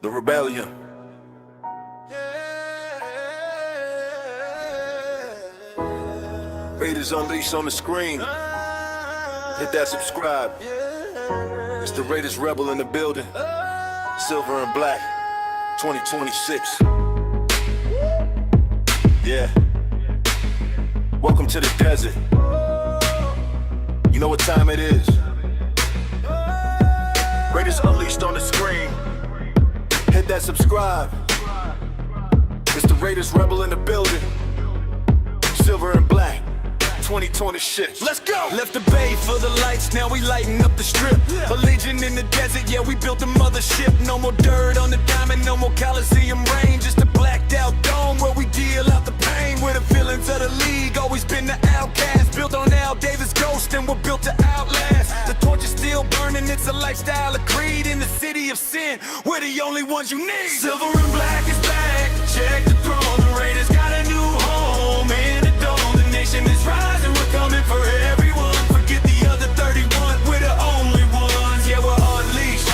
The rebellion. Raiders Unleashed on the screen. Hit that subscribe. It's the RaidersRebel in the building. Silver and black. 2026. Yeah. Welcome to the desert. You know what time it is. Raiders Unleashed on the screen. Hit that subscribe. It's the RaidersRebel in the building. Silver and black. 2026. Let's go! Left the bay for the lights, now we lighting up the strip. A legion in the desert, yeah, we built a mothership. No more dirt on the diamond, no more Coliseum rain. Just a blacked out dome where we deal out the pain. We're the villains of the league, always been the outcast. Built on Al Davis' ghost and we're built to outlast. The torch is still burning, it's a lifestyle, a creed. In the city of sin, we're the only ones you need. Silver and black is back, check the throne. The Raiders got a new home in the dome. The nation is rising, we're coming for everyone. Forget the other 31, we're the only ones. Yeah, we're unleashed.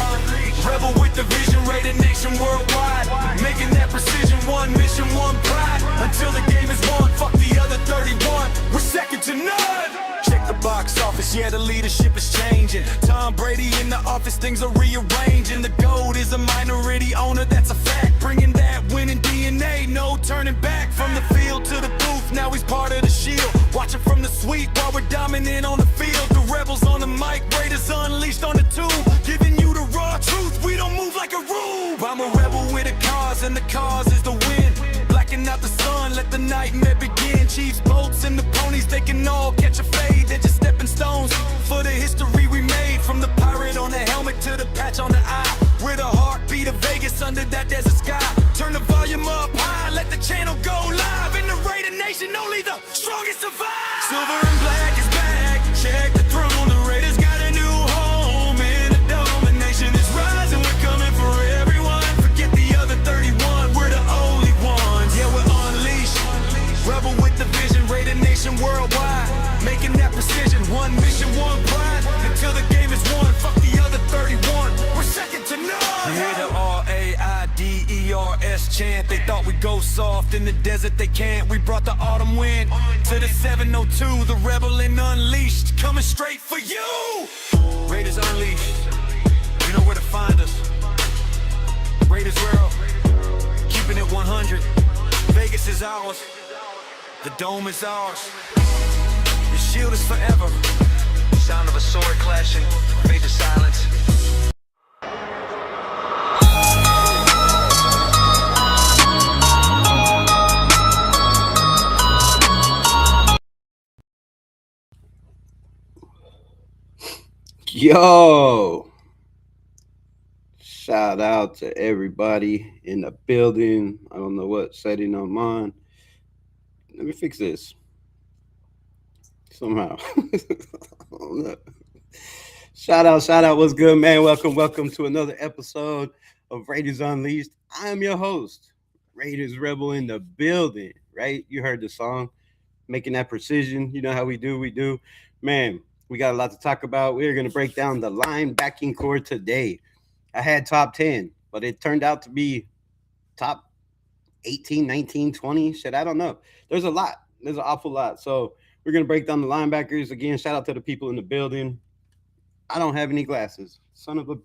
Rebel with the vision, Raider nation worldwide. Making that precision, one mission, one pride. Until the game is won, fuck the other 31. We're second to none. Check the box office, yeah, the leadership is changing. Tom Brady in the office, things are rearranging. The GOAT is a minority owner, that's a fact. Bringing that winning DNA, no turning back. From the field to the booth, now he's part of the shield. Watching from the suite while we're dominant on the field. The rebels on the mic, Raiders Unleashed on the tube. Giving you the raw truth, we don't move like a rube. I'm a rebel with a cause, and the cause is the win. Blacking out the sun, let the nightmare begin. Chiefs, boats, and the ponies, they can all catch a fade. They're just stepping stones for the history we made. From the pirate on the helmet to the patch on the eye. We're the heartbeat of Vegas under that desert sky. Turn the volume up high, let the channel go live. In the Raider Nation, only the strongest survive. Silver and black is back, check the throne. The Raiders got a new home in the dome. The nation is rising, we're coming for everyone. Forget the other 31, we're the only ones. Yeah, we're unleashed. Rebel with the vision, Raider Nation worldwide. Making that precision, one mission, one pride. Until the game is won, fuck the other 31. We're second to none. You hear the RAIDERS chant. They thought we'd go soft in the desert, they can't. We brought the autumn wind to the 702. The rebel and unleashed, coming straight for you. Raiders Unleashed, you know where to find us. RaidersRebel, keeping it 100. Vegas is ours, the dome is ours. The shield is forever. Sound of a sword clashing, fade to silence. Yo, shout out to everybody in the building. I don't know what setting I'm on. Let me fix this somehow. I don't know. Shout out. What's good, man? Welcome to another episode of Raiders Unleashed. I am your host, RaidersRebel in the building, right? You heard the song, making that precision. You know how we do. Man, we got a lot to talk about. We're going to break down the linebacking core today. I had top 10, but it turned out to be top 18, 19, 20. Shit, I don't know. There's a lot. There's an awful lot. So we're going to break down the linebackers. Again, shout out to the people in the building. I don't have any glasses. Son of a...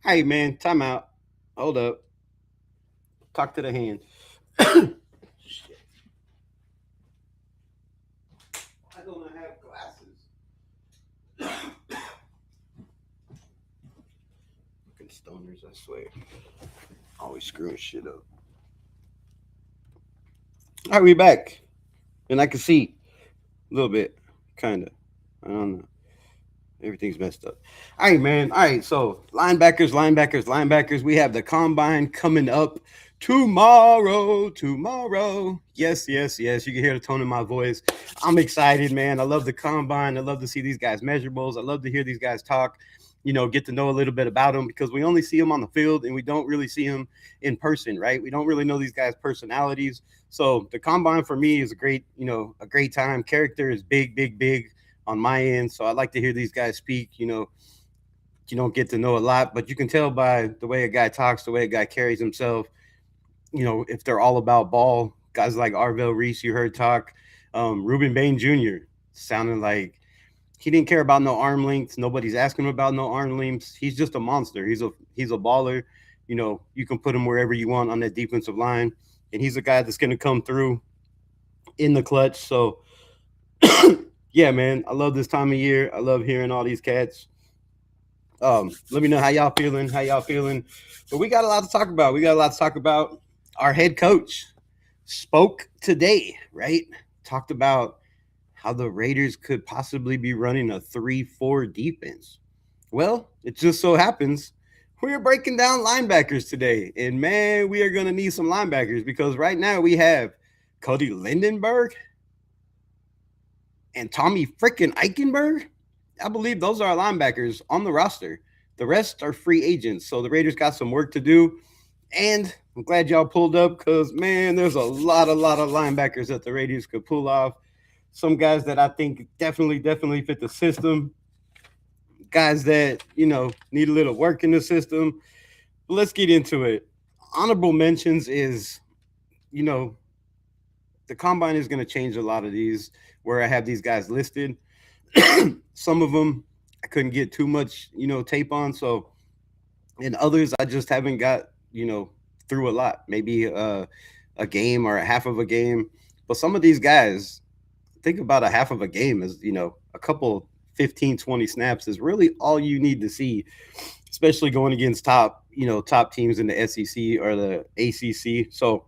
Hey, man, time out. Hold up. Talk to the hand. Shit. I don't have glasses. Fucking stoners, I swear. Always screwing shit up. All right, we back. And I can see a little bit, kind of. I don't know. Everything's messed up. All right, man. All right, so linebackers. We have the combine coming up tomorrow. Yes. You can hear the tone in my voice. I'm excited, man. I love the combine. I love to see these guys' measurables. I love to hear these guys talk, get to know a little bit about them, because we only see them on the field and we don't really see them in person, right? We don't really know these guys' personalities. So the combine for me is a great time. Character is big on my end. So I like to hear these guys speak, You don't get to know a lot, but you can tell by the way a guy talks, the way a guy carries himself, if they're all about ball. Guys like Arvell Reese, you heard talk. Ruben Bain Jr. sounding like he didn't care about no arm lengths. Nobody's asking him about no arm lengths. He's just a monster. He's a baller. You can put him wherever you want on that defensive line, and he's a guy that's going to come through in the clutch. So, yeah, man, I love this time of year. I love hearing all these cats. Let me know how y'all feeling. How y'all feeling? But we got a lot to talk about. We got a lot to talk about. Our head coach spoke today, right? Talked about how the Raiders could possibly be running a 3-4 defense. Well, it just so happens we're breaking down linebackers today. And man, we are going to need some linebackers because right now we have Cody Lindenberg and Tommy frickin' Eichenberg. I believe those are our linebackers on the roster. The rest are free agents. So the Raiders got some work to do. And I'm glad y'all pulled up because, man, there's a lot of linebackers that the Raiders could pull off. Some guys that I think definitely fit the system. Guys that, need a little work in the system. But let's get into it. Honorable mentions is, the combine is going to change a lot of these where I have these guys listed. Some of them I couldn't get too much, tape on. So, and others I just haven't got, through a lot. Maybe a game or a half of a game. But some of these guys, think about a half of a game as, a couple 15, 20 snaps is really all you need to see, especially going against top teams in the SEC or the ACC. So,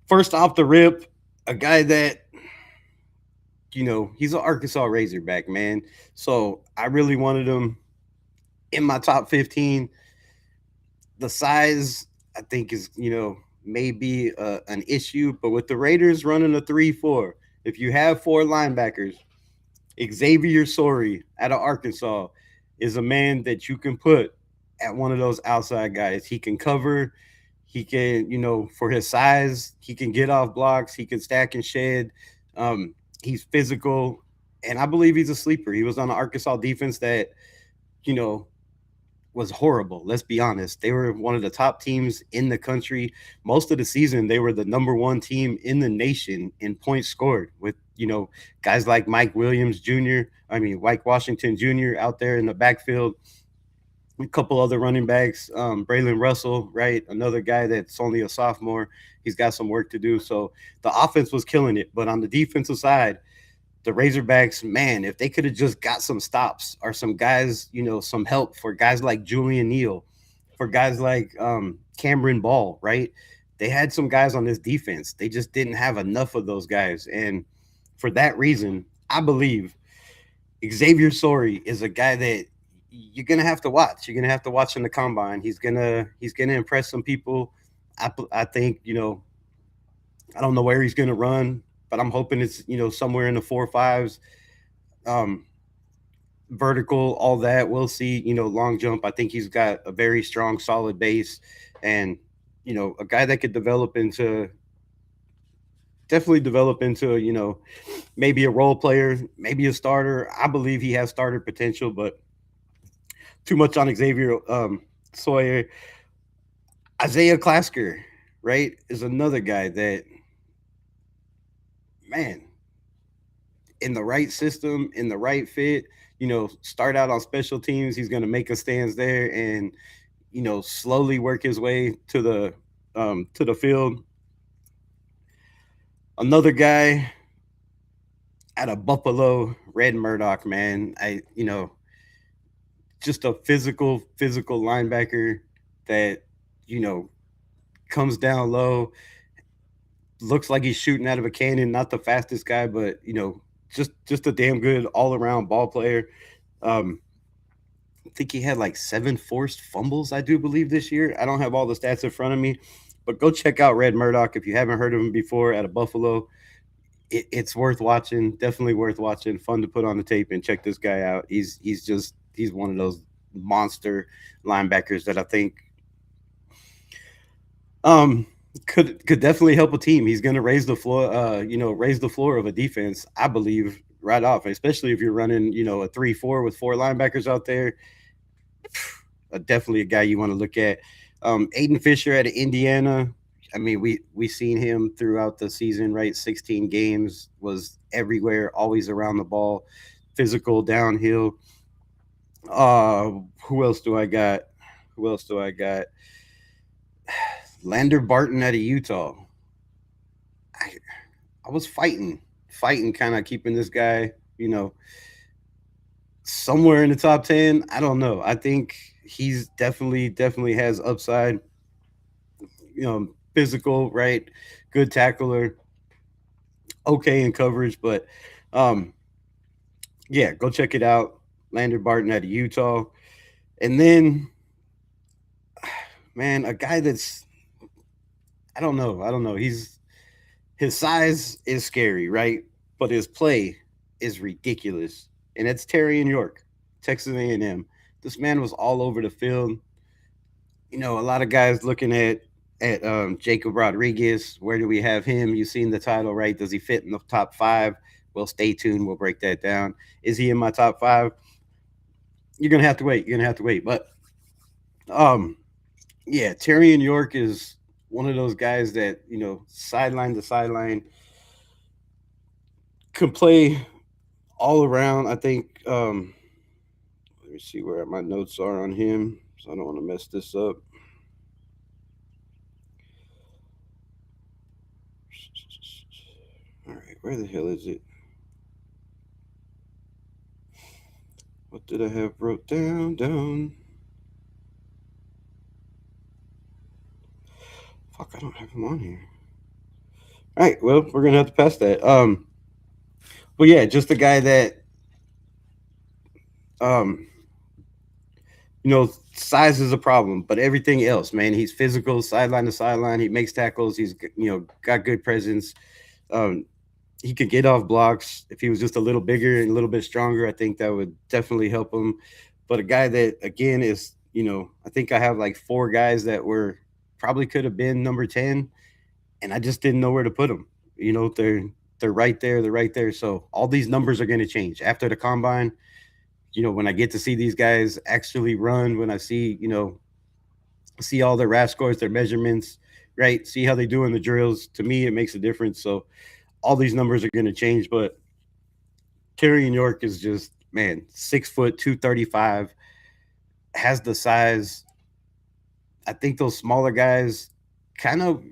first off the rip, a guy that he's an Arkansas Razorback, man. So I really wanted him in my top 15. The size, I think, is, maybe an issue. But with the Raiders running a 3-4, if you have four linebackers, Xavier Sorey out of Arkansas is a man that you can put at one of those outside guys. He can cover. He can, for his size, he can get off blocks. He can stack and shed. He's physical, and I believe he's a sleeper. He was on the Arkansas defense that, was horrible. Let's be honest. They were one of the top teams in the country. Most of the season, they were the number one team in the nation in points scored with, guys like Mike Washington Jr. out there in the backfield. A couple other running backs, Braylon Russell, right? Another guy that's only a sophomore. He's got some work to do. So the offense was killing it. But on the defensive side, the Razorbacks, man, if they could have just got some stops or some guys, some help for guys like Julian Neal, for guys like Cameron Ball, right? They had some guys on this defense. They just didn't have enough of those guys. And for that reason, I believe Xavier Sorey is a guy that you're gonna have to watch. You're gonna have to watch in the combine. He's gonna impress some people. I think I don't know where he's gonna run, but I'm hoping it's somewhere in the 4.5s, vertical, all that. We'll see. Long jump. I think he's got a very strong, solid base, and a guy that could definitely develop into maybe a role player, maybe a starter. I believe he has starter potential, but too much on Xavier Sawyer. Isaiah Klasker, right, is another guy that, man, in the right system, in the right fit, start out on special teams. He's going to make a stance there and, slowly work his way to the field. Another guy out of Buffalo, Red Murdoch, man. Just a physical linebacker that, comes down low, looks like he's shooting out of a cannon, not the fastest guy, but, just a damn good all-around ball player. I think he had like 7 forced fumbles, I do believe, this year. I don't have all the stats in front of me, but go check out Red Murdoch if you haven't heard of him before out of Buffalo. It's worth watching, definitely worth watching. Fun to put on the tape and check this guy out. He's one of those monster linebackers that I think could definitely help a team. He's going to raise the floor of a defense, I believe, right off, especially if you're running, a 3-4 with four linebackers out there. Definitely a guy you want to look at. Aiden Fisher out of Indiana. I mean, we seen him throughout the season, right? 16 games, was everywhere, always around the ball, physical downhill. Uh, who else do I got? Who else do I got? Lander Barton out of Utah. I, I was fighting, kind of keeping this guy, you know, somewhere in the top 10. I don't know. I think he's definitely has upside. Physical, right? Good tackler, okay in coverage, but um, yeah, go check it out. Lander Barton out of Utah, and then man, a guy that's I don't know. His size is scary, right? But his play is ridiculous, and it's Terry in York, Texas A&M. This man was all over the field. A lot of guys looking at Jacob Rodriguez. Where do we have him? You've seen the title, right? Does he fit in the top five? Well, stay tuned. We'll break that down. Is he in my top five? You're gonna have to wait. You're gonna have to wait. But um, yeah, Terry in York is one of those guys that sideline to sideline can play all around. I think. Let me see where my notes are on him, so I don't want to mess this up. All right, where the hell is it? What did I have wrote down? Fuck, I don't have him on here. All right, well, we're gonna have to pass that. But yeah, just a guy that um, size is a problem, but everything else, man, he's physical, sideline to sideline. He makes tackles. He's got good presence. Um, he could get off blocks. If he was just a little bigger and a little bit stronger, I think that would definitely help him. But a guy that again is, I think I have like four guys that were probably could have been number 10, and I just didn't know where to put them. They're right there. They're right there. So all these numbers are going to change after the combine. When I get to see these guys actually run, when I see all their RAS scores, their measurements, right? See how they do in the drills. To me, it makes a difference. So all these numbers are going to change. But Terry in York is just, man, 6 foot, 235, has the size. I think those smaller guys kind of,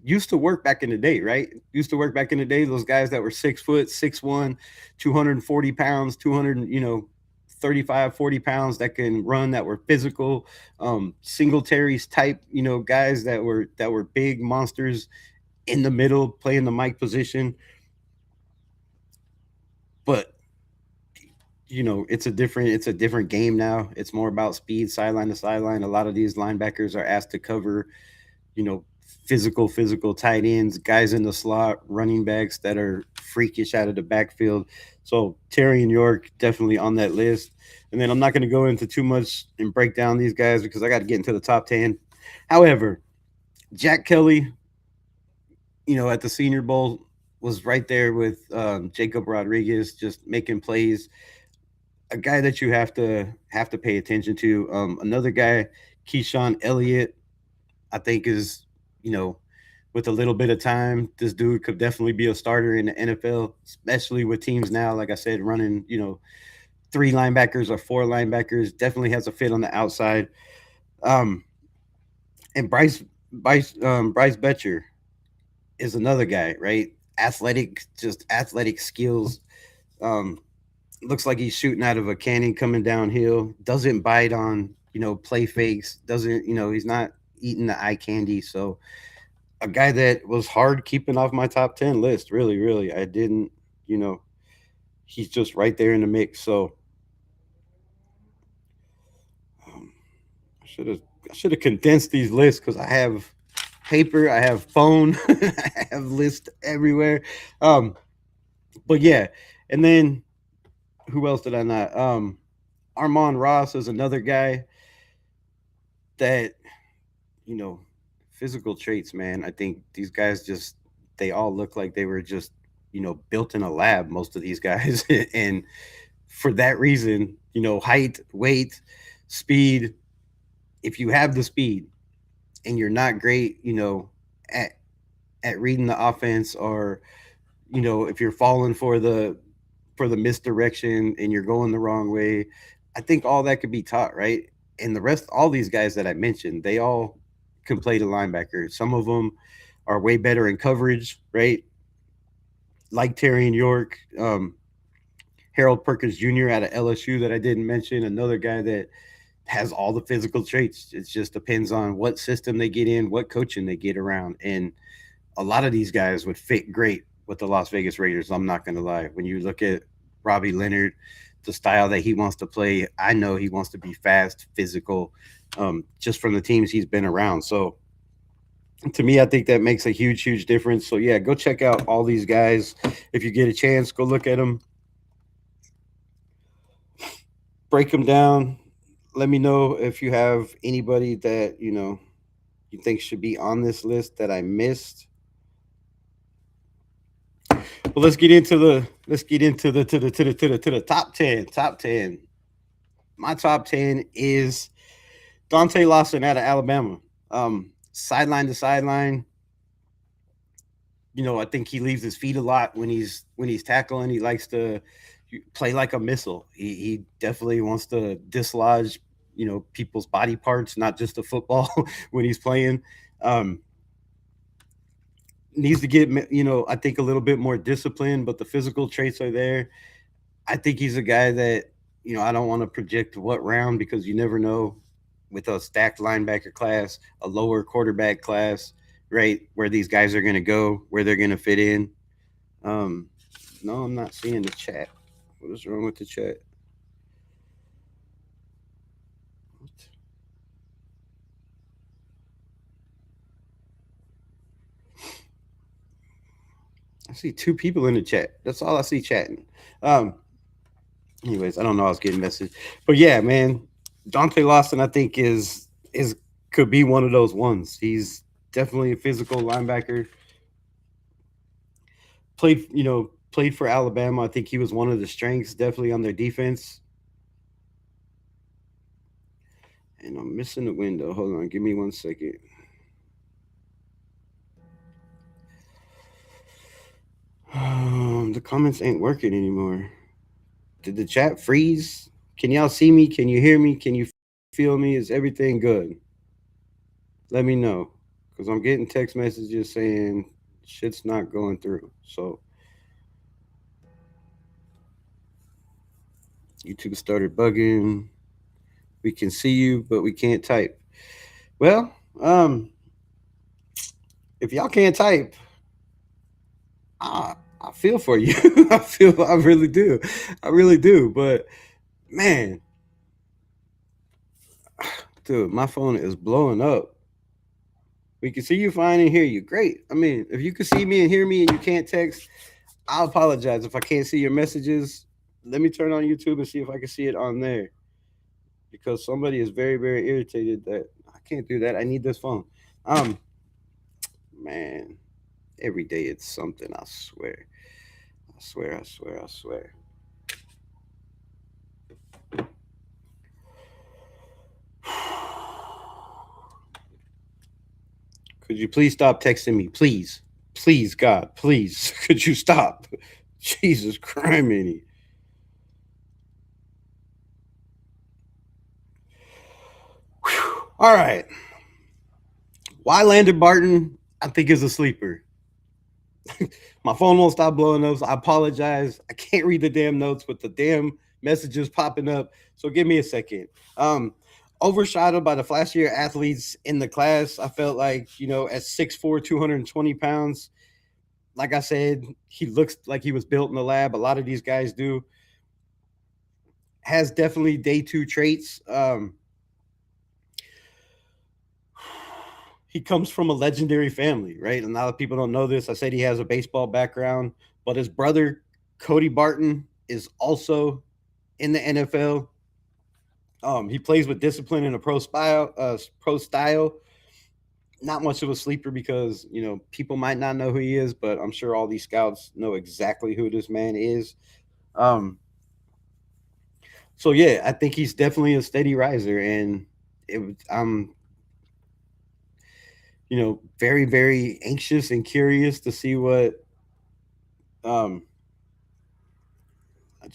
used to work back in the day, right? Used to work back in the day. Those guys that were 6 foot, 6'1", 240 pounds, 200, 35, 40 pounds that can run, that were physical, Singletaries type, guys that were big monsters in the middle, playing the Mike position. But it's a different game now. It's more about speed, sideline to sideline. A lot of these linebackers are asked to cover, you know, physical tight ends, guys in the slot, running backs that are freakish out of the backfield. So Terry and York definitely on that list. And then I'm not going to go into too much and break down these guys because I got to get into the top 10. However, Jack Kelly, at the Senior Bowl was right there with Jacob Rodriguez, just making plays. A guy that you have to pay attention to. Another guy, Keyshawn Elliott, I think is, you know, with a little bit of time, this dude could definitely be a starter in the NFL, especially with teams now, like I said, running, three linebackers or four linebackers. Definitely has a fit on the outside. Um, and Bryce Betcher is another guy, right? Athletic skills. Um, looks like he's shooting out of a cannon coming downhill. Doesn't bite on, play fakes. Doesn't, he's not eating the eye candy. So a guy that was hard keeping off my top 10 list. Really, really. I didn't, you know, he's just right there in the mix. So um, I should have condensed these lists because I have paper, I have phone, I have lists everywhere. Um, but yeah, and then who else did I not? Armand Ross is another guy that, you know, physical traits, man. I think these guys just they all look like they were just, built in a lab, most of these guys. And for that reason, height, weight, speed, if you have the speed and you're not great, at reading the offense, or if you're falling for the misdirection and you're going the wrong way, I think all that could be taught, right? And the rest, all these guys that I mentioned, they all can play the linebacker. Some of them are way better in coverage, right? Like Terry and York, Harold Perkins Jr. out of LSU that I didn't mention, another guy that has all the physical traits. It just depends on what system they get in, what coaching they get around. And a lot of these guys would fit great with the Las Vegas Raiders. I'm not going to lie. When you look at Robbie Leonard, the style that he wants to play, I know he wants to be fast, physical, just from the teams he's been around. So to me, I think that makes a huge, huge difference. So yeah, go check out all these guys. If you get a chance, go look at them, break them down. Let me know if you have anybody that you think should be on this list that I missed. Well, let's get into the top 10. Top 10. My top 10 is Dante Lawson out of Alabama. Sideline to sideline. I think he leaves his feet a lot when he's tackling. He likes to play like a missile. He definitely wants to dislodge people's body parts, not just the football when he's playing. Needs to get I think a little bit more discipline, but the physical traits are there. I think he's a guy that I don't want to predict what round, because you never know with a stacked linebacker class, a lower quarterback class, right, where these guys are going to go, where they're going to fit in. No, I'm not seeing the chat. What is wrong with the chat? I see two people in the chat. That's all I see chatting. Anyways, I don't know. I was getting message, but yeah, man, Dante Lawson, I think is could be one of those ones. He's definitely a physical linebacker. Played for Alabama. I think he was one of the strengths, definitely on their defense. And I'm missing the window. Hold on, give me 1 second. The comments ain't working anymore. Did the chat freeze? Can y'all see me? Can you hear me? Can you feel me? Is everything good? Let me know, because I'm getting text messages saying shit's not going through. So YouTube started bugging. We can see you, but we can't type. Well, if y'all can't type, I feel for you. I really do. I really do. But man, dude, my phone is blowing up. We can see you fine and hear you. Great. I mean, if you can see me and hear me and you can't text, I'll apologize if I can't see your messages. Let me turn on YouTube and see if I can see it on there, because somebody is very, very irritated that I can't do that. I need this phone. Man, every day it's something. I swear. I swear. I swear. I swear. Could you please stop texting me? Please. Please, God, please. Could you stop? Jesus Christ, All right. Why Landon Barton, I think, is a sleeper. My phone won't stop blowing up. So I apologize. I can't read the damn notes with the damn messages popping up. So give me a second. Overshadowed by the flashier athletes in the class. I felt like, at 6'4", 220 pounds, like I said, he looks like he was built in the lab. A lot of these guys do. Has definitely day two traits. He comes from a legendary family, right? And a lot of people don't know this. I said he has a baseball background, but his brother, Cody Barton, is also in the NFL. He plays with discipline and a pro style. not much of a sleeper because people might not know who he is, but I'm sure all these scouts know exactly who this man is. Um, so yeah, I think he's definitely a steady riser, and I'm very very anxious and curious to see what um I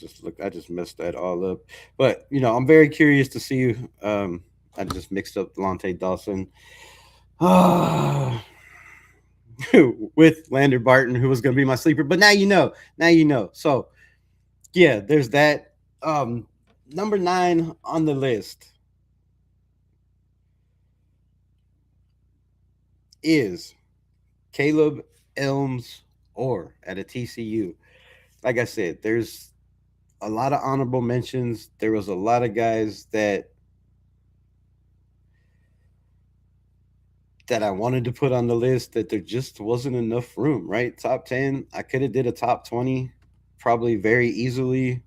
just messed that all up. But I'm very curious to see. I just mixed up Delonte Dawson with Lander Barton, who was going to be my sleeper. But now you know. Now you know. So yeah, there's that. Number 9 on the list is Caleb Elms or at a TCU. Like I said, there's a lot of honorable mentions. There was a lot of guys that I wanted to put on the list that there just wasn't enough room, right? Top 10, I could have did a top 20 probably very easily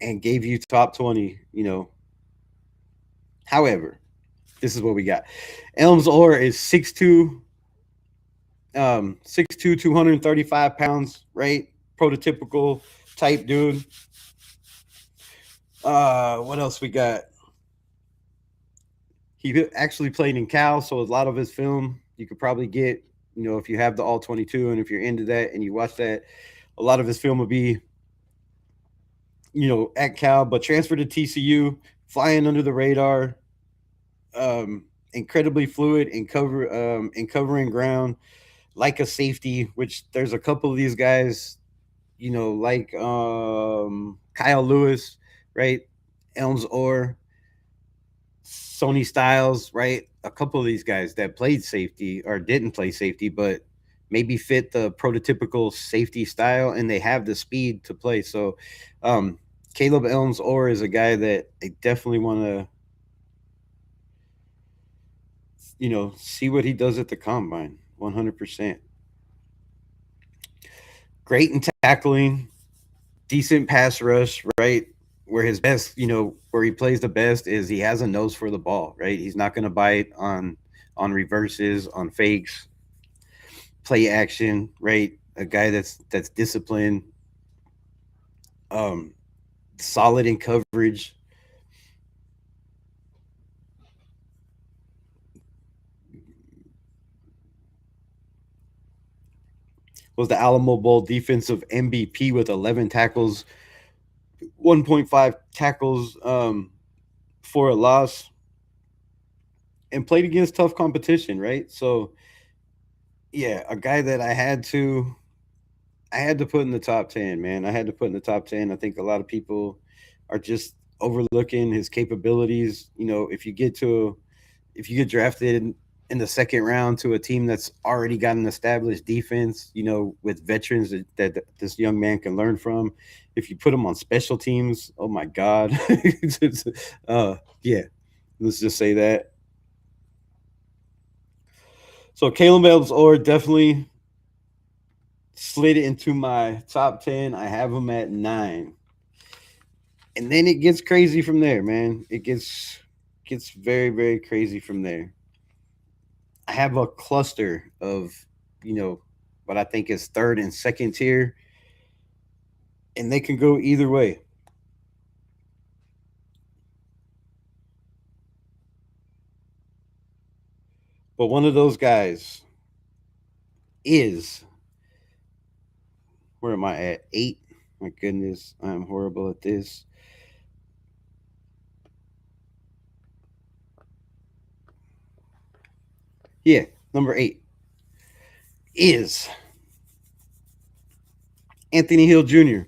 and gave you top 20. However, this is what we got. Elms Orr is 6'2", 6'2", 235 pounds, right? Prototypical type dude. What else we got? He actually played in Cal, so a lot of his film you could probably get, if you have the all 22 and if you're into that and you watch that, a lot of his film will be, at Cal, but transferred to TCU, flying under the radar, incredibly fluid in covering ground, like a safety. Which there's a couple of these guys, like Kyle Lewis, right? Elms Orr, Sony Styles, right? A couple of these guys that played safety or didn't play safety, but maybe fit the prototypical safety style, and they have the speed to play. So, Caleb Elms Orr is a guy that I definitely want to, see what he does at the combine. 100%. Great in tackling, decent pass rush, right? Where his best, where he plays the best is he has a nose for the ball, right? He's not going to bite on reverses, on fakes, play action, right? A guy that's disciplined, um, solid in coverage. Was the Alamo Bowl defensive MVP with 11 tackles, 1.5 tackles for a loss, and played against tough competition, right? So yeah, a guy that I had to put in the top 10, man. I had to put in the top 10. I think a lot of people are just overlooking his capabilities. If you get drafted in the second round to a team that's already got an established defense, with veterans that this young man can learn from. If you put him on special teams, oh my God. Yeah, let's just say that. So Caleb Ellis Orr definitely slid into my top 10. I have him at 9. And then it gets crazy from there, man. It gets very, very crazy from there. I have a cluster of, what I think is third and second tier, and they can go either way. But one of those guys is, where am I at? 8. My goodness, I'm horrible at this. Yeah, number 8 is Anthony Hill Jr.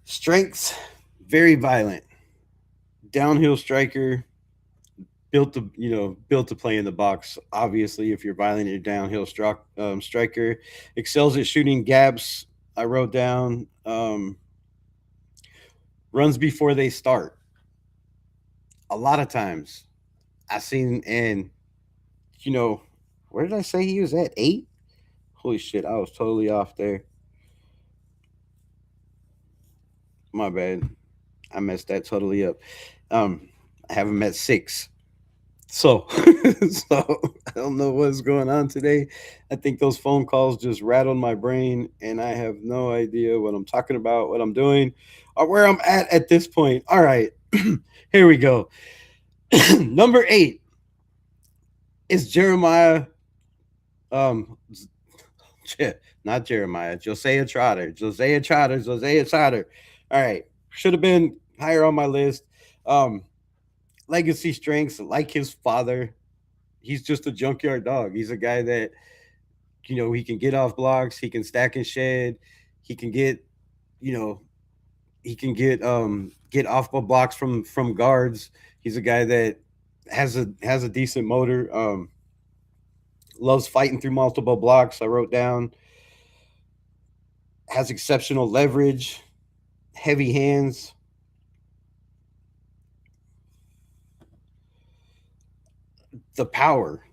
Strengths, very violent. Downhill striker, built to play in the box. Obviously, if you're violent, you're downhill striker. Excels at shooting gaps. I wrote down runs before they start. A lot of times, I seen and you know where did I say he was at 8? Holy shit, I was totally off there. My bad. I messed that totally up. I have him at 6. So, so I don't know what's going on today. I think those phone calls just rattled my brain, and I have no idea what I'm talking about, what I'm doing, or where I'm at this point. All right, here we go. Number 8 is Jeremiah. Um, not Jeremiah. Josiah Trotter. Josiah Trotter. Josiah Trotter. All right, should have been higher on my list. Um, Legacy strengths, like his father. He's just a junkyard dog. He's a guy that he can get off blocks, he can stack and shed, he can get you know he can get off of blocks from guards. He's a guy that has a decent motor. Loves fighting through multiple blocks. I wrote down has exceptional leverage, heavy hands. The power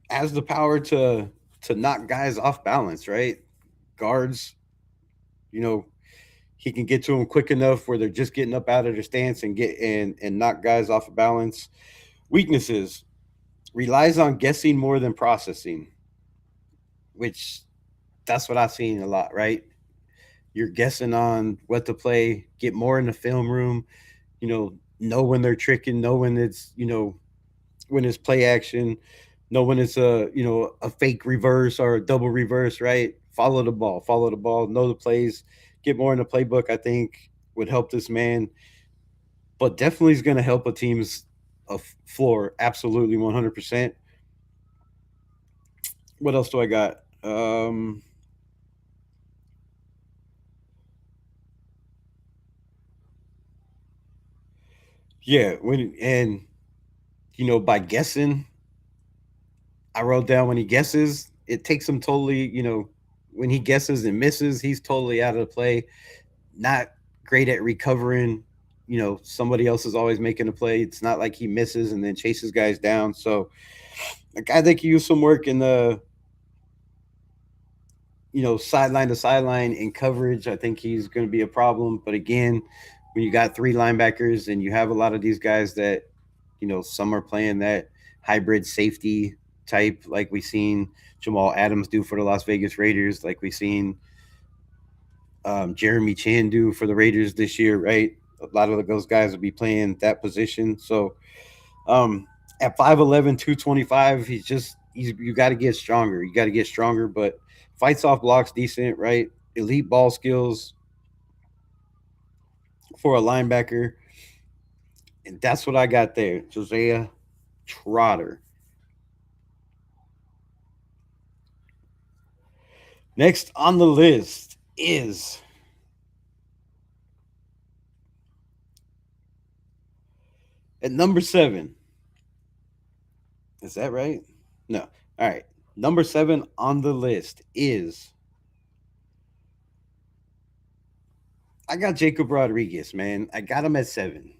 has the power to knock guys off balance, right? Guards, you know, he can get to them quick enough where they're just getting up out of their stance and get and knock guys off of balance. Weaknesses: relies on guessing more than processing, which that's what I've seen a lot, right? You're guessing on what to play, get more in the film room, know when they're tricking, know when when it's play action, know when it's a fake reverse or a double reverse, right? Follow the ball, know the plays, get more in the playbook. I think would help this man, but definitely is going to help a team's floor. Absolutely, 100%. What else do I got? Yeah, when and by guessing, I wrote down when he guesses, it takes him totally. When he guesses and misses, he's totally out of the play. Not great at recovering. Somebody else is always making a play. It's not like he misses and then chases guys down. So, like, I think he used some work in the sideline to sideline in coverage. I think he's going to be a problem. But again, when you got 3 linebackers and you have a lot of these guys that, some are playing that hybrid safety type, like we seen Jamal Adams do for the Las Vegas Raiders, like we seen Jeremy Chan do for the Raiders this year, right? A lot of those guys will be playing that position. So um, at 5'11", 225, you got to get stronger. You got to get stronger, but fights off blocks decent, right? Elite ball skills for a linebacker. And that's what I got there. Josiah Trotter. Next on the list is at number 7. Is that right? No. All right. Number 7 on the list is I got Jacob Rodriguez, man. I got him at 7.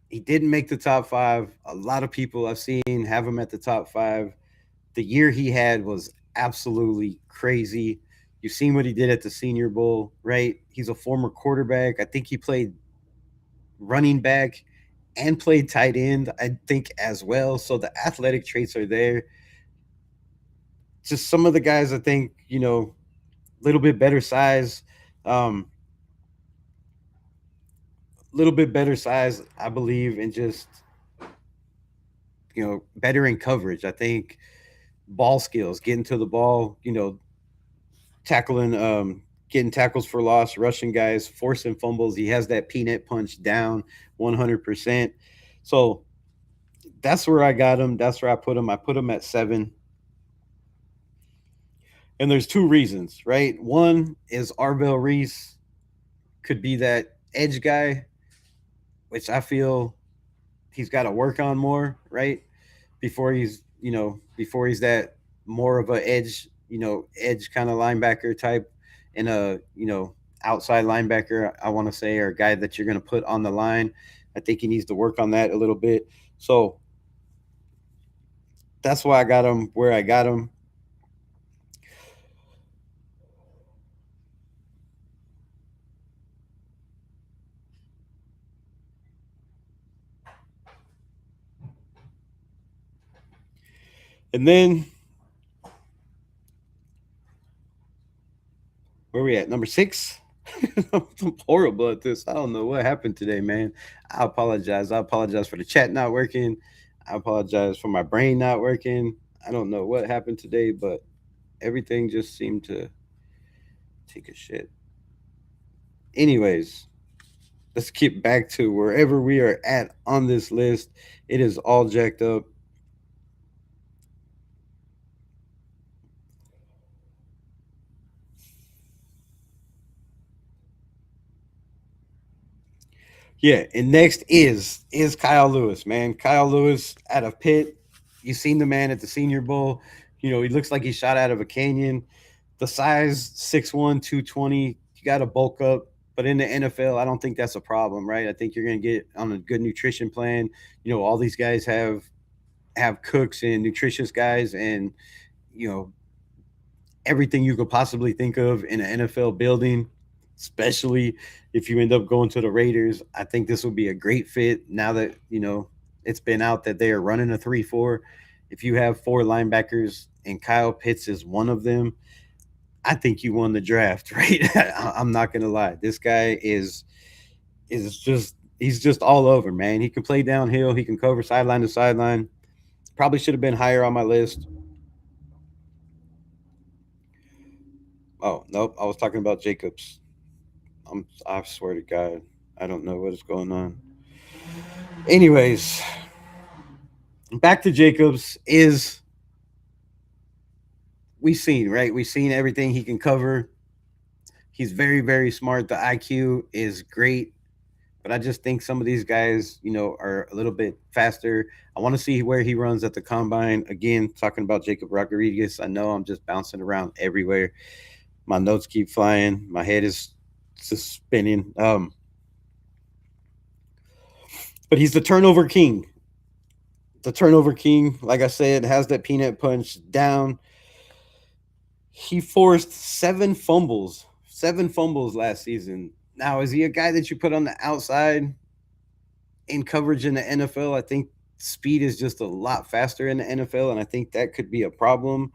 He didn't make the top 5. A lot of people I've seen have him at the top 5. The year he had was absolutely crazy. You've seen what he did at the Senior Bowl, right? He's a former quarterback. I think he played running back and played tight end, I think, as well. So the athletic traits are there. Just some of the guys, I think, little bit better size. Little bit better size, I believe, and just better in coverage. I think ball skills, getting to the ball, tackling, getting tackles for loss, rushing guys, forcing fumbles. He has that peanut punch down 100%. So that's where I got him. That's where I put him. I put him at 7. And there's 2 reasons, right? One is Arvell Reese could be that edge guy, which I feel he's got to work on more, right? Before he's that more of a edge kind of linebacker type and outside linebacker, I want to say, or a guy that you're going to put on the line. I think he needs to work on that a little bit. So that's why I got him where I got him. And then where we at? Number 6. I'm horrible at this. I don't know what happened today, man. I apologize. I apologize for the chat not working. I apologize for my brain not working. I don't know what happened today, but everything just seemed to take a shit. Anyways, let's get back to wherever we are at on this list. It is all jacked up. Yeah, and next is Kyle Lewis, man. Kyle Lewis out of Pitt. You seen the man at the Senior Bowl. You know, he looks like he shot out of a canyon. The size 6'1", 220. You got to bulk up. But in the NFL, I don't think that's a problem, right? I think you're going to get on a good nutrition plan. You know, all these guys have cooks and nutritious guys, and you know everything you could possibly think of in an NFL building, especially if you end up going to the Raiders. I think this will be a great fit now that, it's been out that they are running a 3-4. If you have 4 linebackers and Kyle Pitts is one of them, I think you won the draft, right? I'm not going to lie. This guy is just he's just all over, man. He can play downhill, he can cover sideline to sideline. Probably should have been higher on my list. Oh, nope, I was talking about Jacobs. I swear to God, I don't know what is going on. Anyways, back to Jacobs is we seen, right? We seen everything he can cover. He's very, very smart. The IQ is great, but I just think some of these guys, are a little bit faster. I want to see where he runs at the combine. Again, talking about Jacob Rodriguez, I know I'm just bouncing around everywhere. My notes keep flying. My head is just spinning. But he's the turnover king. The turnover king, like I said, has that peanut punch down. He forced 7 fumbles last season. Now, is he a guy that you put on the outside in coverage in the NFL? I think speed is just a lot faster in the NFL, and I think that could be a problem.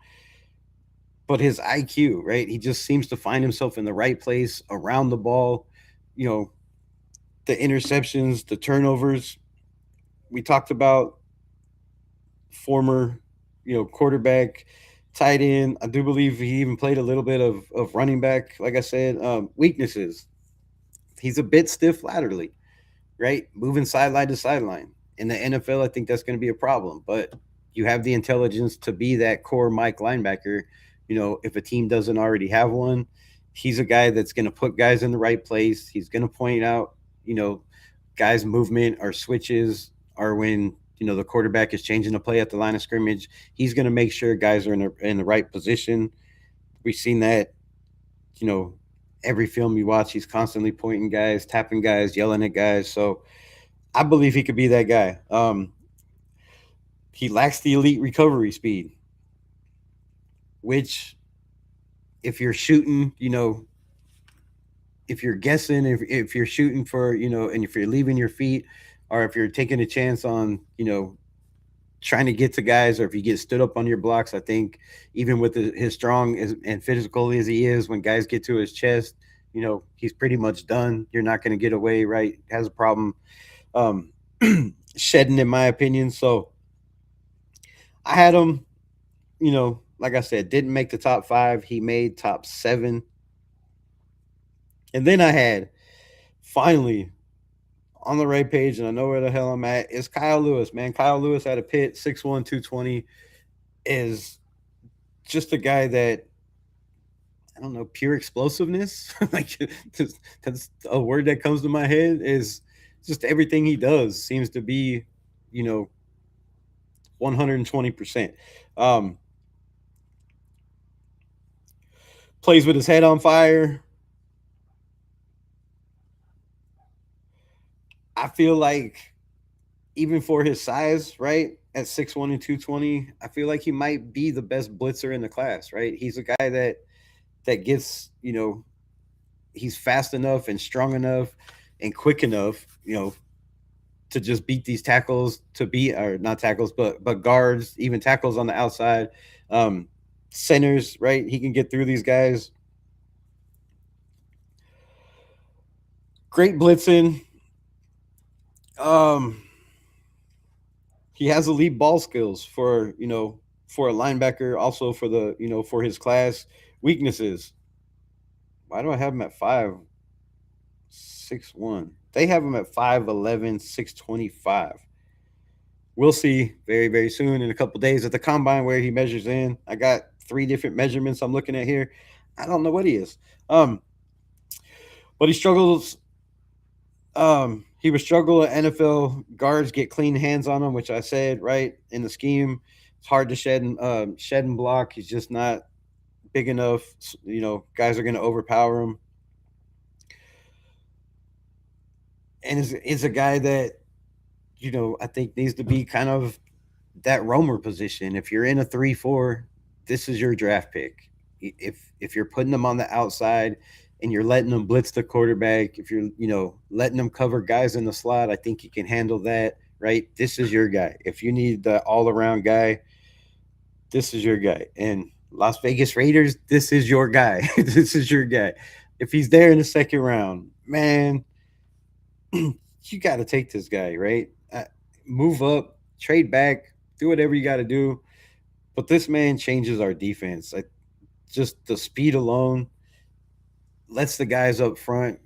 But his IQ, right? He just seems to find himself in the right place around the ball. You know, the interceptions, the turnovers. We talked about former, quarterback, tight end. I do believe he even played a little bit of running back. Like I said, weaknesses. He's a bit stiff laterally, right? Moving sideline to sideline. In the NFL, I think that's going to be a problem. But you have the intelligence to be that core Mike linebacker. If a team doesn't already have one, he's a guy that's going to put guys in the right place. He's going to point out, guys' movement or switches or when the quarterback is changing the play at the line of scrimmage. He's going to make sure guys are in the right position. We've seen that, you know, every film you watch, he's constantly pointing guys, tapping guys, yelling at guys. So I believe he could be that guy. He lacks the elite recovery speed, which if you're shooting, if you're guessing, if you're shooting for, and if you're leaving your feet, or if you're taking a chance on, trying to get to guys, or if you get stood up on your blocks, I think even with his strong and physical as he is, when guys get to his chest, he's pretty much done. You're not going to get away, right? Has a problem um, shedding, in my opinion. So I had him, like I said, didn't make the top 5. He made top 7. And then I had finally on the right page, and I know where the hell I'm at, is Kyle Lewis, man. Kyle Lewis out of Pitt, 6'1", 220, is just a guy that, I don't know, pure explosiveness. Like, that's a word that comes to my head, is just everything he does seems to be, 120%. Plays with his head on fire. I feel like even for his size, right, at 6'1" and 220, I feel like he might be the best blitzer in the class, right? He's a guy that gets, he's fast enough and strong enough and quick enough, to just beat these tackles, to beat, or not tackles, but guards, even tackles on the outside, um, centers. Right, he can get through these guys. Great blitzing. Um, he has elite ball skills for for a linebacker. Also for the for his class. Weaknesses. Why do I have him at 5'6'1"? They have him at 5'11", 625. We'll see very, very soon in a couple days at the combine where he measures in. I got three different measurements I'm looking at here. I don't know what he is. But he struggles. He would struggle at NFL guards get clean hands on him, which I said right in the scheme. It's hard to shed and block. He's just not big enough. Guys are going to overpower him. And is a guy that I think needs to be kind of that roamer position. If you're in a 3-4, this is your draft pick. If you're putting them on the outside and you're letting them blitz the quarterback, if you're letting them cover guys in the slot, I think you can handle that. Right, this is your guy. If you need the all around guy, this is your guy. And Las Vegas Raiders, this is your guy. This is your guy. If he's there in the second round, man, you got to take this guy, right? Move up, trade back, do whatever you got to do. But this man changes our defense. Just the speed alone lets the guys up front,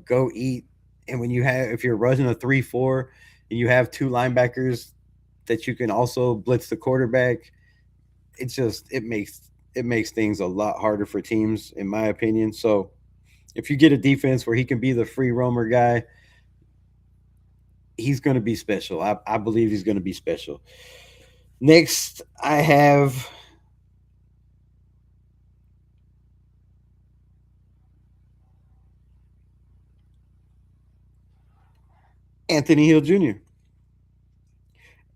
go eat. And if you're running a 3-4 and you have two linebackers that you can also blitz the quarterback, it makes things a lot harder for teams, in my opinion. So if you get a defense where he can be the free roamer guy, he's going to be special. I believe he's going to be special. Next, I have Anthony Hill Jr.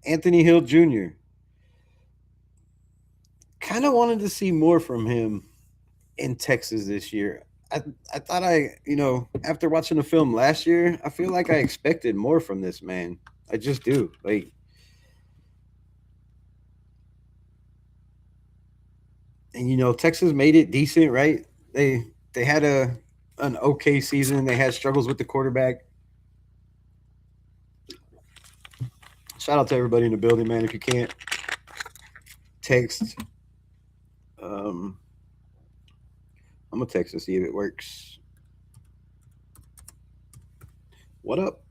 Anthony Hill Jr. Kind of wanted to see more from him in Texas this year. I thought after watching the film last year, I feel like I expected more from this man. I just do. And Texas made it decent, right? They had an okay season. They had struggles with the quarterback. Shout out to everybody in the building, man. If you can't text, I'm gonna text to see if it works. What up?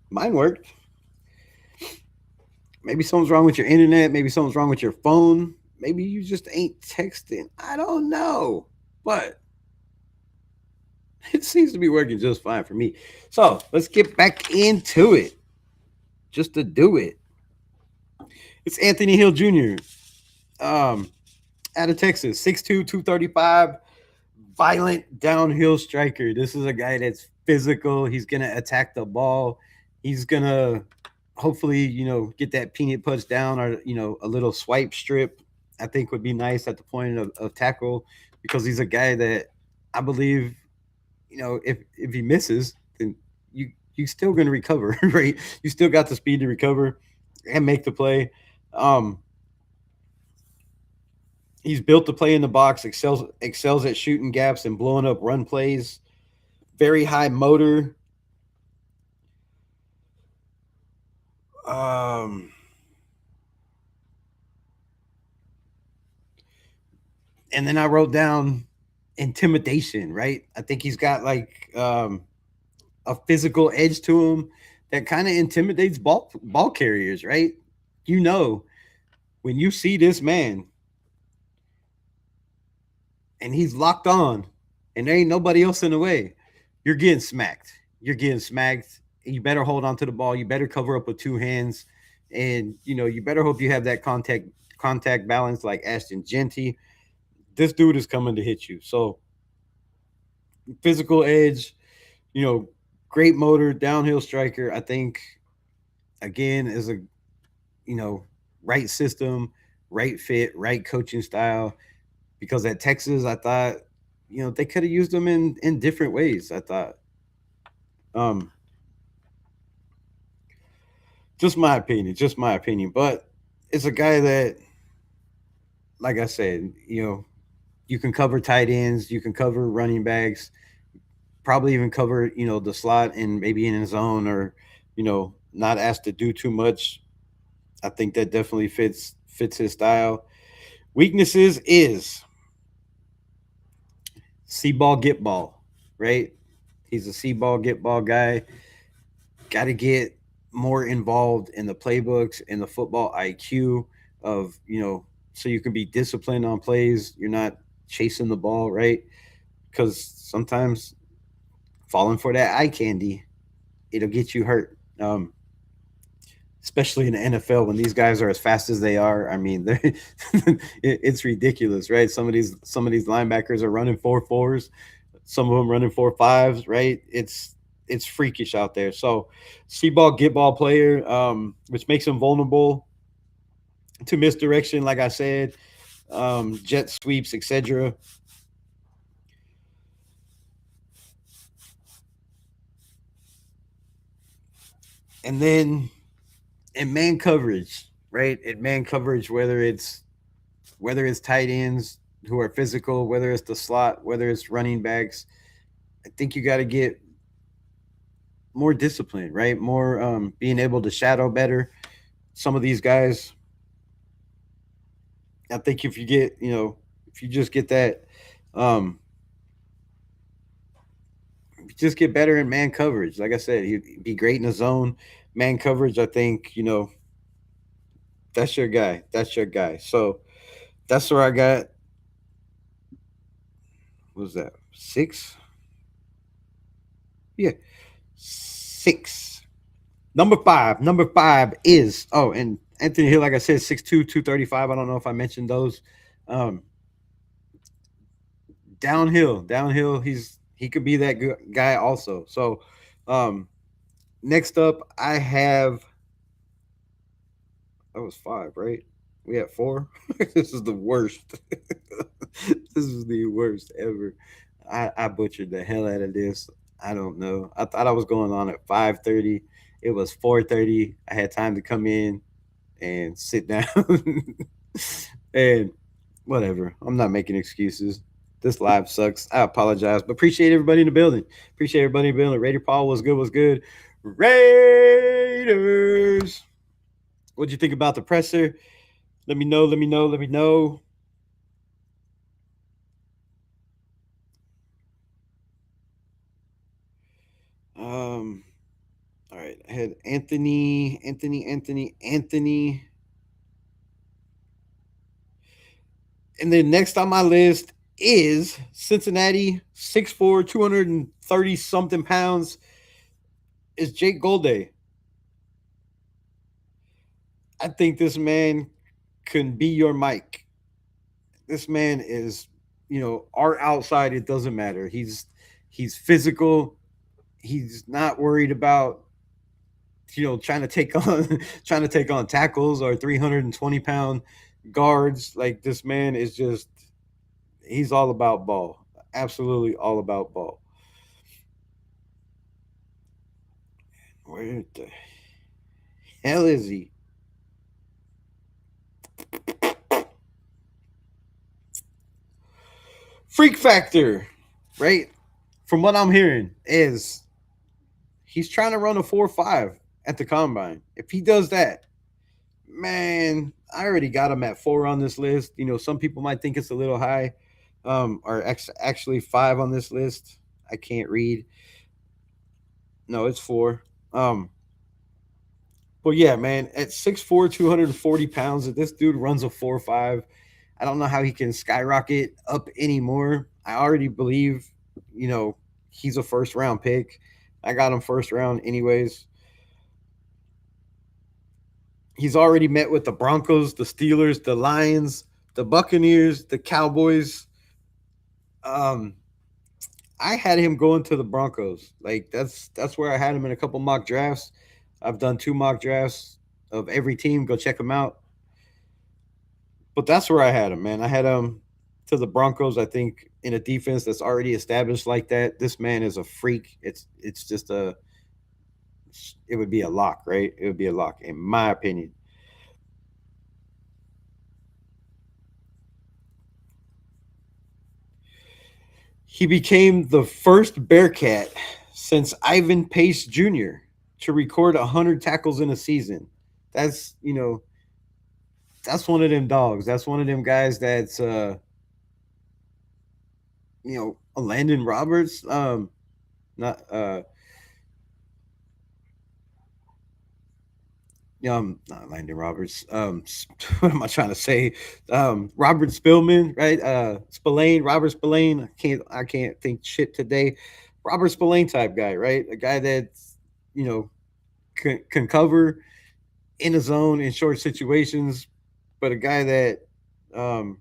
Mine worked. Maybe something's wrong with your internet. Maybe something's wrong with your phone. Maybe you just ain't texting. I don't know. But it seems to be working just fine for me. So let's get back into it. Just to do it. It's Anthony Hill Jr. Out of Texas, 6'2", 235, violent downhill striker. This is a guy that's physical. He's gonna attack the ball. He's gonna hopefully, get that peanut punch down or, a little swipe strip, I think would be nice at the point of tackle, because he's a guy that I believe, if he misses, then you still going to recover, right? You still got the speed to recover and make the play. He's built to play in the box, excels at shooting gaps and blowing up run plays. Very high motor. And then I wrote down intimidation, right? I think he's got a physical edge to him that kind of intimidates ball carriers, right? When you see this man and he's locked on and there ain't nobody else in the way, you're getting smacked. You're getting smacked. You better hold on to the ball. You better cover up with two hands. And, you better hope you have that contact balance like Ashton Genty. This dude is coming to hit you. So physical edge, great motor, downhill striker. I think, again, is a, right system, right fit, right coaching style. Because at Texas, I thought, they could have used him in different ways, I thought. Just my opinion. Just my opinion. But it's a guy that, like I said, you can cover tight ends, you can cover running backs, probably even cover, the slot and maybe in his zone or, not asked to do too much. I think that definitely fits his style. Weaknesses is see ball, get ball, right? He's a see ball, get ball guy. Got to get more involved in the playbooks and the football IQ of, so you can be disciplined on plays. You're not chasing the ball, right? Because sometimes falling for that eye candy, it'll get you hurt. Especially in the NFL when these guys are as fast as they are. I mean, it's ridiculous, right? Some of these linebackers are running 4.4s, some of them running 4.5s, right? It's freakish out there. So, see ball, get ball player, which makes him vulnerable to misdirection, like I said, jet sweeps, etc. And then in man coverage, right? In man coverage, whether it's tight ends who are physical, whether it's the slot, whether it's running backs, I think you got to get more discipline, right? More being able to shadow better. Some of these guys, I think if you just get that, um, just get better in man coverage. Like I said, he'd be great in the zone. Man coverage, I think, that's your guy. That's your guy. So that's where I got, what was that, six? Yeah, six. Number five is and Anthony Hill, like I said, 6'2", 235. I don't know if I mentioned those. Um, downhill. He could be that guy also. So, next up, I have that was five, right? We had four. This is the worst. This is the worst ever. I butchered the hell out of this. I don't know. I thought I was going on at 5:30. It was 4:30. I had time to come in and sit down. And whatever. I'm not making excuses. This live sucks. I apologize, but appreciate everybody in the building. Appreciate everybody in the building. Raider Paul was good. Was good. Raiders. What'd you think about the presser? Let me know. Let me know. Let me know. Um. All right. I had Anthony. And then next on my list is Cincinnati, 6'4", 230 something pounds, is Jake Golday. I think this man can be your Mike. This man is, our outside, it doesn't matter. He's physical. He's not worried about, trying to take on trying to take on tackles or 320-pound guards. Like, this man is just, he's all about ball. Absolutely all about ball. Where the hell is he? Freak factor, right? From what I'm hearing, is he's trying to run a 4.5 at the combine. If he does that, man, I already got him at 4 on this list. Some people might think it's a little high, or actually 5 on this list. I can't read. No, it's 4. But yeah, man, at 6'4", 240 pounds, if this dude runs a 4.5, I don't know how he can skyrocket up anymore. I already believe, he's a first round pick. I got him first round anyways. He's already met with the Broncos, the Steelers, the Lions, the Buccaneers, the Cowboys. Um, I had him going to the Broncos. Like, that's where I had him in a couple mock drafts. I've done 2 mock drafts of every team. Go check them out. But that's where I had him, man. I had him to the Broncos. I think in a defense that's already established like that, this man is a freak. It's just it would be a lock, right? It would be a lock, in my opinion. He became the first Bearcat since Ivan Pace Jr. to record 100 tackles in a season. That's, that's one of them dogs. That's one of them guys that's, a Landon Roberts. Not, not Landon Roberts. What am I trying to say? Robert Spillman, right? Spillane, Robert Spillane. I can't think shit today. Robert Spillane type guy, right? A guy that's, you know, can cover in a zone in short situations, but a guy that, um,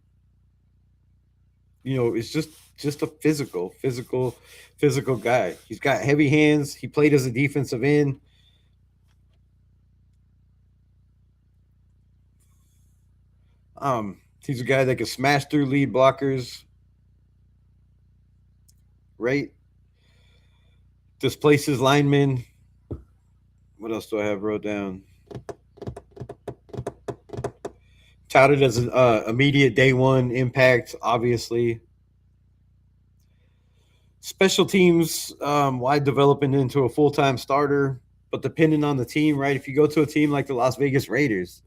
is just a physical guy. He's got heavy hands. He played as a defensive end. He's a guy that can smash through lead blockers, right? Displaces linemen. What else do I have wrote down? Touted as an immediate day one impact, obviously. Special teams, wide developing into a full time starter, but depending on the team, right? If you go to a team like the Las Vegas Raiders,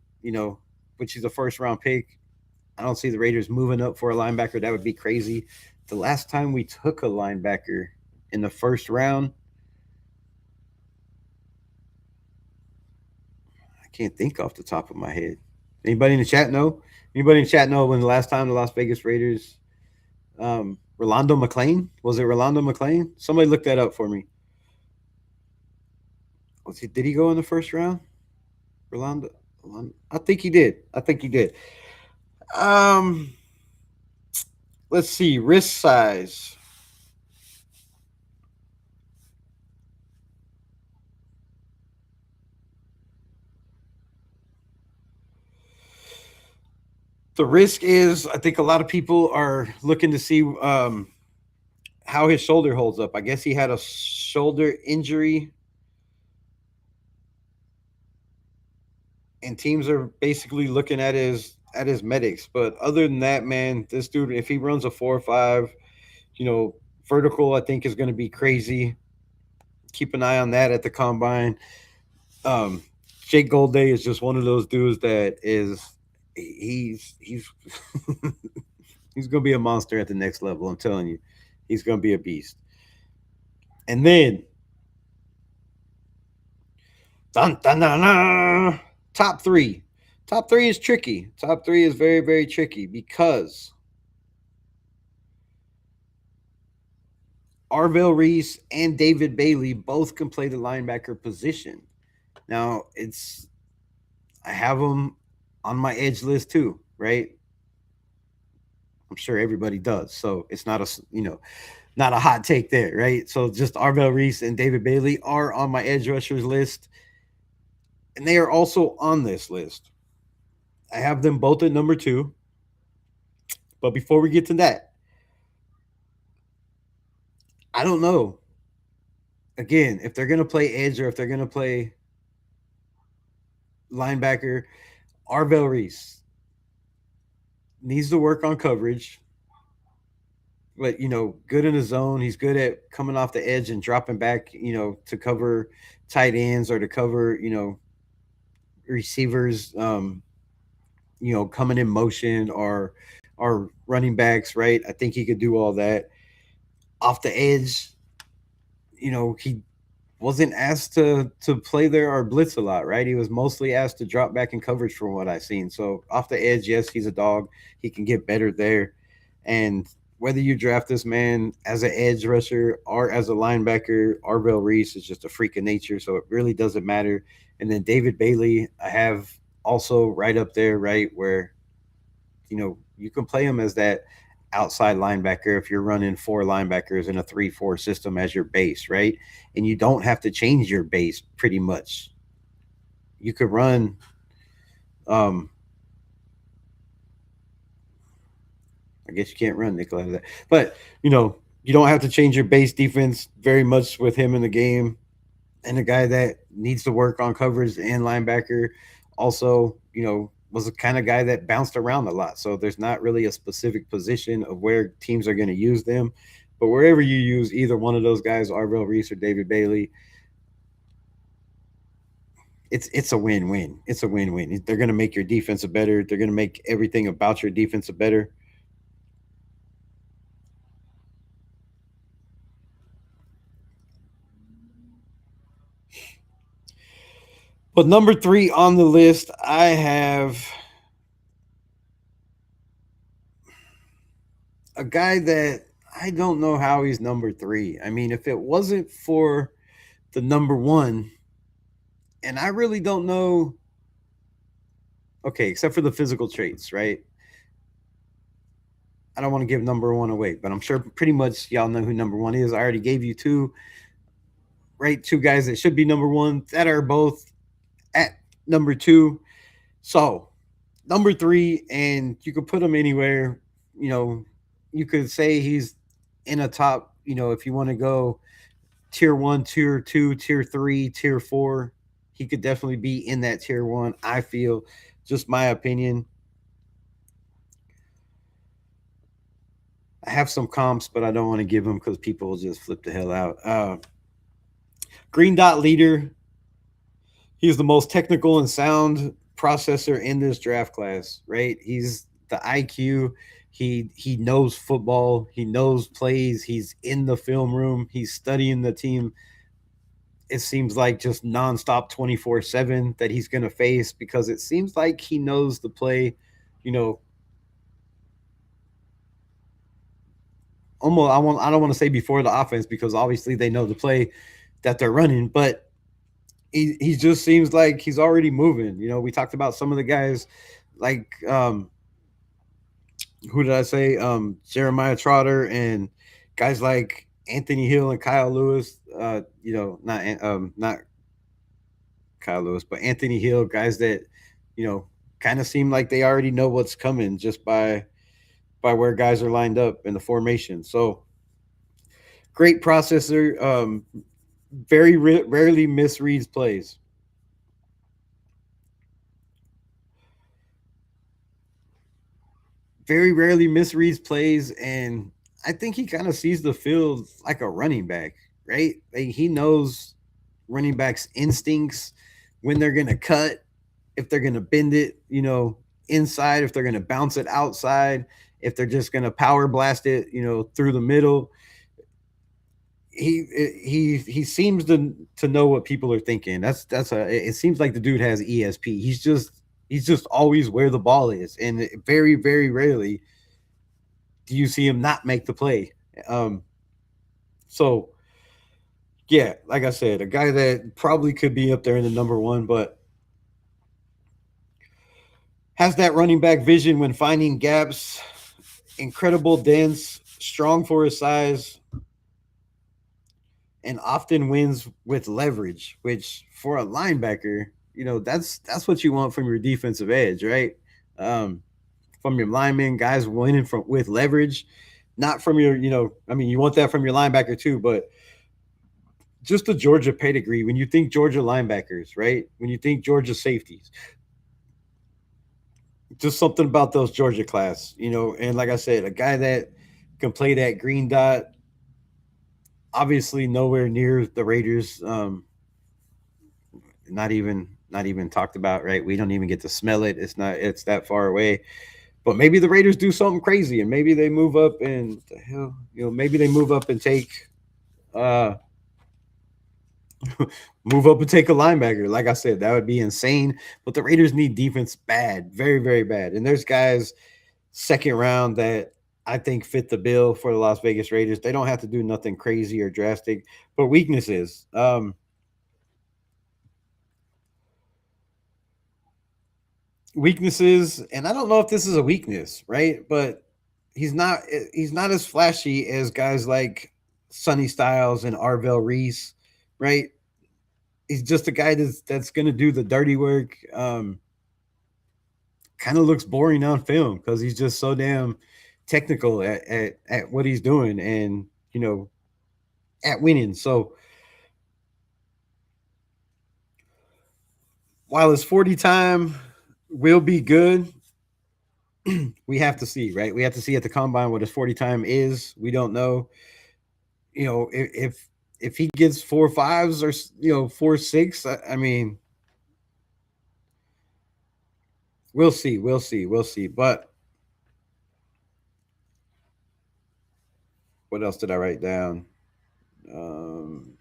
which is a first round pick, I don't see the Raiders moving up for a linebacker. That would be crazy. The last time we took a linebacker in the first round, I can't think off the top of my head. Anybody in the chat know? Anybody in the chat know when the last time the Las Vegas Raiders, Rolando McClain? Was it Rolando McClain? Somebody look that up for me. Did he go in the first round? Rolando? I think he did. Um, let's see. Wrist size. The risk is, I think a lot of people are looking to see how his shoulder holds up. I guess he had a shoulder injury, and teams are basically looking at his medics. But other than that, man, this dude, if he runs a 4.5, vertical, I think is going to be crazy. Keep an eye on that at the combine. Um, Jake Golday is just one of those dudes that is he's he's gonna be a monster at the next level. I'm telling you, he's gonna be a beast. And then, dun, dun, dun, dun, top three. Top three is tricky. Top three is very, very tricky because Arvell Reese and David Bailey both can play the linebacker position. Now, I have them on my edge list too, right? I'm sure everybody does. So it's not a hot take there, right? So just Arvell Reese and David Bailey are on my edge rushers list, and they are also on this list. I have them both at number 2. But before we get to that, I don't know. Again, if they're going to play edge or if they're going to play linebacker, Arvell Reese needs to work on coverage. But, good in the zone. He's good at coming off the edge and dropping back, to cover tight ends or to cover, receivers, coming in motion or running backs, right? I think he could do all that. Off the edge, he wasn't asked to play there or blitz a lot, right? He was mostly asked to drop back in coverage from what I've seen. So off the edge, yes, he's a dog. He can get better there. And whether you draft this man as an edge rusher or as a linebacker, Arvell Reese is just a freak of nature. So it really doesn't matter. And then David Bailey, I have also right up there, right, where, you can play him as that outside linebacker if you're running 4 linebackers in a 3-4 system as your base, right? And you don't have to change your base pretty much. You could run I guess you can't run nickel out of that. But, you don't have to change your base defense very much with him in the game. and a guy that needs to work on coverage and linebacker. Also, was the kind of guy that bounced around a lot. So there's not really a specific position of where teams are going to use them. But wherever you use either one of those guys, Arvell Reese or David Bailey, it's a win-win. It's a win-win. They're going to make your defense better. They're going to make everything about your defense better. But number 3 on the list, I have a guy that I don't know how he's number 3. I mean, if it wasn't for the number 1, and I really don't know. Okay, except for the physical traits, right? I don't want to give number 1 away, but I'm sure pretty much y'all know who number 1 is. I already gave you 2, right? 2 guys that should be number 1 that are both at number 2. So, number 3, and you could put him anywhere. You know, you could say he's in a top, if you want to go tier 1, tier 2, tier 3, tier 4, he could definitely be in that tier 1. I feel, just my opinion. I have some comps, but I don't want to give them because people will just flip the hell out. Green Dot Leader. He's the most technical and sound processor in this draft class, right? He's the IQ. He knows football. He knows plays. He's in the film room. He's studying the team. It seems like just nonstop 24/7 that he's going to face, because it seems like he knows the play, you know, almost I don't want to say before the offense, because obviously they know the play that they're running, but he just seems like he's already moving. We talked about some of the guys like who did I say? Jeremiah Trotter and guys like Anthony Hill and Kyle Lewis. Not Kyle Lewis, but Anthony Hill, guys that, kind of seem like they already know what's coming just by where guys are lined up in the formation. So great processor. Very rarely misreads plays. Very rarely misreads plays, and I think he kind of sees the field like a running back, right? Like, he knows running backs' instincts, when they're gonna cut, if they're gonna bend it, inside, if they're gonna bounce it outside, if they're just gonna power blast it, through the middle. He seems to know what people are thinking. It seems like the dude has ESP. He's just always where the ball is, and very very rarely do you see him not make the play. Um, so yeah, like I said, a guy that probably could be up there in the number 1, but has that running back vision when finding gaps. Incredible dense, strong for his size, and often wins with leverage, which for a linebacker, that's what you want from your defensive edge, right? From your linemen, guys winning with leverage, not from your, I mean, you want that from your linebacker too, but just the Georgia pedigree. When you think Georgia linebackers, right? When you think Georgia safeties, just something about those Georgia class, and like I said, a guy that can play that green dot. Obviously, nowhere near the Raiders. Not even talked about, right? We don't even get to smell it. It's that far away. But maybe the Raiders do something crazy, and maybe they move up and the hell, maybe they move up and take uh move up and take a linebacker. Like I said, that would be insane. But the Raiders need defense bad, very, very bad. And there's guys second round that I think fit the bill for the Las Vegas Raiders. They don't have to do nothing crazy or drastic. But weaknesses. Weaknesses, and I don't know if this is a weakness, right? But he's not as flashy as guys like Sonny Styles and Arvell Reese, right? He's just a guy that's gonna do the dirty work. Kind of looks boring on film because he's just so damn technical at what he's doing, and at winning. So while his 40 time will be good, we have to see, right? We have to see at the combine what his 40 time is. We don't know, if he gets 4.5s or 4.6. I mean, we'll see, we'll see. But what else did I write down? Um,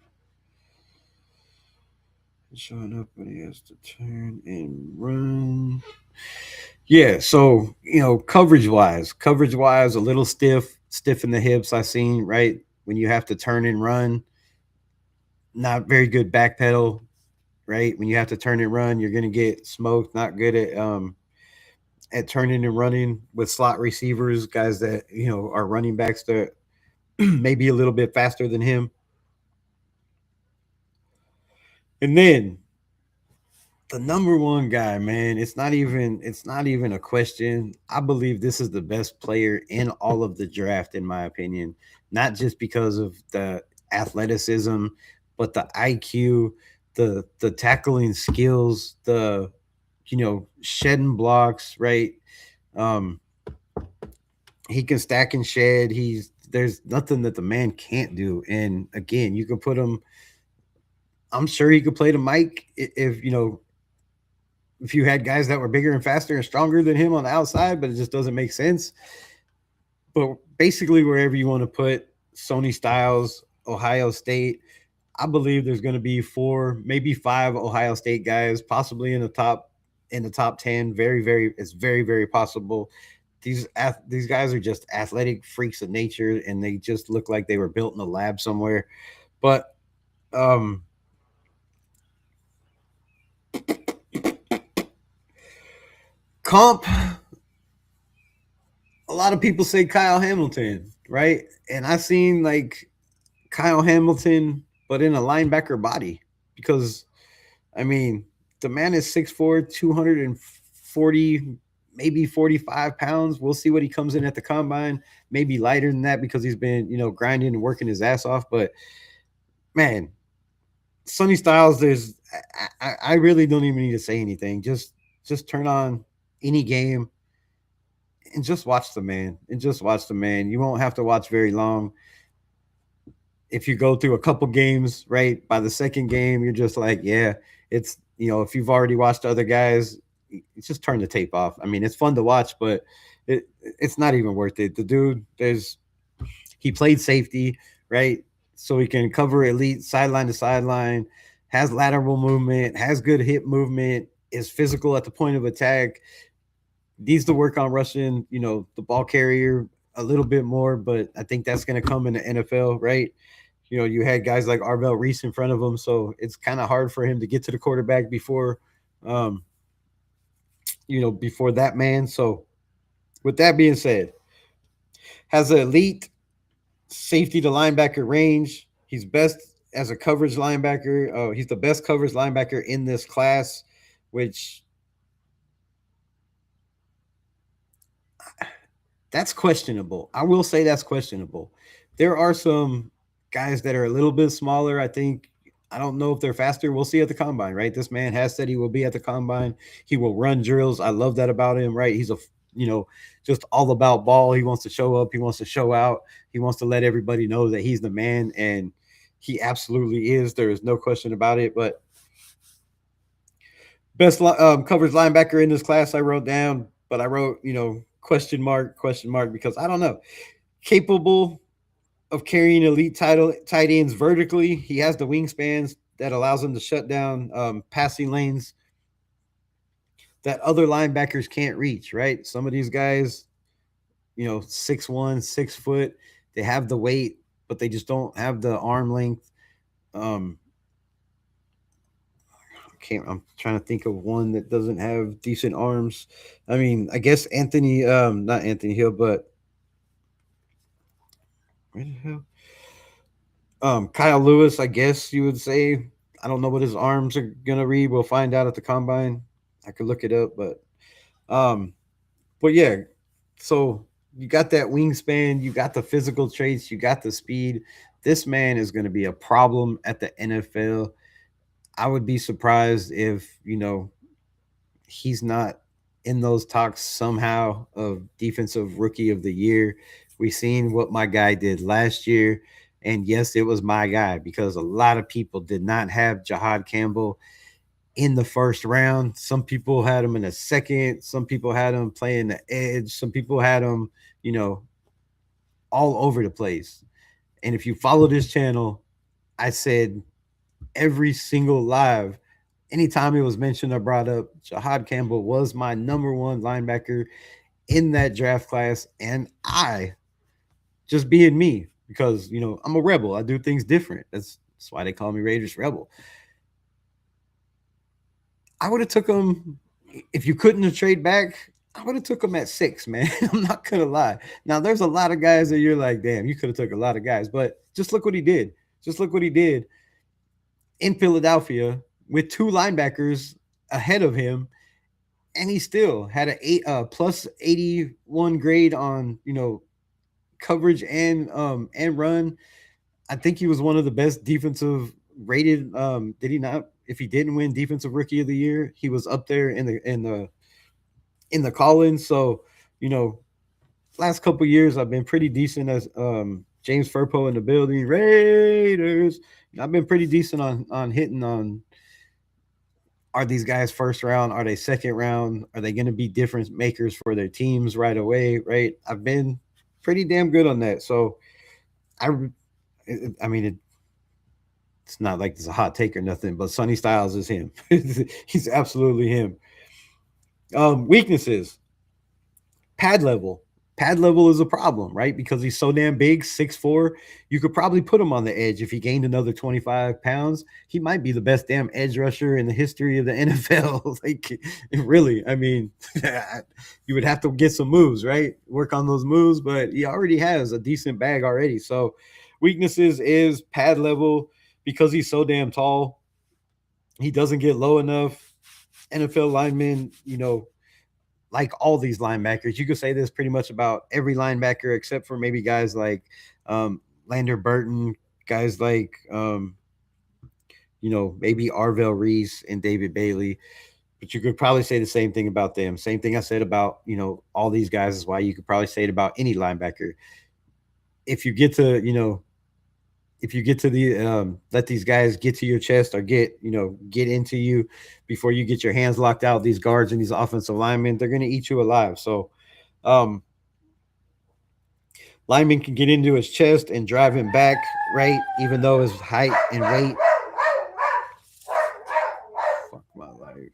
showing up when he has to turn and run. Yeah, so coverage wise, a little stiff in the hips. I seen, right, when you have to turn and run. Not very good back pedal, right? When you have to turn and run, you're gonna get smoked. Not good at turning and running with slot receivers, guys that are running backs that maybe a little bit faster than him. And then the number one guy, man, it's not even a question. I believe this is the best player in all of the draft, in my opinion. Not just because of the athleticism, but the IQ, the tackling skills, the shedding blocks, right? Um, he can stack and shed. There's nothing that the man can't do. And again, you can put him. I'm sure he could play the mic if you had guys that were bigger and faster and stronger than him on the outside, but it just doesn't make sense. But basically, wherever you want to put Sony Styles, Ohio State, I believe there's going to be 4, maybe 5 Ohio State guys, possibly in the top 10. It's very, very possible. These guys are just athletic freaks of nature, and they just look like they were built in a lab somewhere. But um, comp, a lot of people say Kyle Hamilton, right? And I seen like Kyle Hamilton, but in a linebacker body, because I mean the man is 6'4", 240, maybe 45 pounds. We'll see what he comes in at the combine. Maybe lighter than that because he's been grinding and working his ass off. But man, Sonny Styles, I really don't even need to say anything. Just turn on any game and just watch the man. You won't have to watch very long. If you go through a couple games, right, by the second game, you're just like, yeah, it's, if you've already watched other guys, just turn the tape off. I mean, it's fun to watch, but it's not even worth it. The dude, he played safety, right? So he can cover elite sideline to sideline, has lateral movement, has good hip movement, is physical at the point of attack, needs to work on rushing, the ball carrier a little bit more, but I think that's going to come in the NFL, right? You had guys like Arvell Reese in front of him, so it's kind of hard for him to get to the quarterback um, before that man. So, with that being said, has an elite safety to linebacker range. He's best as a coverage linebacker. Oh, he's the best coverage linebacker in this class, which that's questionable. I will say that's questionable. There are some guys that are a little bit smaller. I don't know if they're faster. We'll see at the combine, right? This man has said he will be at the combine. He will run drills. I love that about him, right? He's just all about ball. He wants to show up. He wants to show out. He wants to let everybody know that he's the man, and he absolutely is. There is no question about it. But best coverage linebacker in this class, I wrote down, but I wrote, question mark, because I don't know. Capable of carrying elite tight ends vertically. He has the wingspans that allows him to shut down passing lanes that other linebackers can't reach, right? Some of these guys, 6'1", 6 foot, they have the weight, but they just don't have the arm length. I'm trying to think of one that doesn't have decent arms. I mean, I guess not Anthony Hill, but where the hell? Kyle Lewis, I guess you would say. I don't know what his arms are gonna read. We'll find out at the combine. I could look it up, but yeah. So you got that wingspan, you got the physical traits, you got the speed. This man is going to be a problem at the NFL. I would be surprised if he's not in those talks somehow of defensive rookie of the year. We seen what my guy did last year. And yes, it was my guy because a lot of people did not have Jahad Campbell in the first round. Some people had him in the second. Some people had him playing the edge. Some people had him, you know, all over the place. And if you follow this channel, I said every single live, anytime it was mentioned or brought up, Jahad Campbell was my number one linebacker in that draft class. And I, just being me, because, you know, I'm a rebel, I do things different. That's why they call me Raiders Rebel. I would have took him if you couldn't have trade back. I would have took him at 6, man. I'm not gonna lie. Now there's a lot of guys that you're like, damn, you could have took a lot of guys, but just look what he did. Just look what he did in Philadelphia with 2 linebackers ahead of him, and he still had a plus 81 grade on, you know, coverage and run. I think he was one of the best defensive rated. Did he not? If he didn't win Defensive Rookie of the Year, he was up there in the call-in. So, you know, last couple years I've been pretty decent as James Furpo in the building. Raiders. I've been pretty decent on hitting on. Are these guys first round? Are they second round? Are they going to be difference makers for their teams right away? Right. I've been pretty damn good on that. So I, I mean, it's not like it's a hot take or nothing, but Sonny Styles is him. He's absolutely him. Weaknesses. Pad level. Pad level is a problem, right? Because he's so damn big, 6'4". You could probably put him on the edge. If he gained another 25 pounds, he might be the best damn edge rusher in the history of the NFL. Like, really, I mean, you would have to get some moves, right? Work on those moves, but he already has a decent bag already. So, weaknesses is pad level because he's so damn tall. He doesn't get low enough. NFL linemen, you know, like all these linebackers. You could say this pretty much about every linebacker except for maybe guys like Lander Burton, guys like you know, maybe Arvell Reese and David Bailey. But you could probably say the same thing about them. Same thing I said about, you know, all these guys is why you could probably say it about any linebacker. If you get to, you know, if you get to the let these guys get to your chest or get, you know, get into you before you get your hands locked out, these guards and these offensive linemen, they're going to eat you alive. So um lineman can get into his chest and drive him back, right? Even though his height and weight. Fuck my life.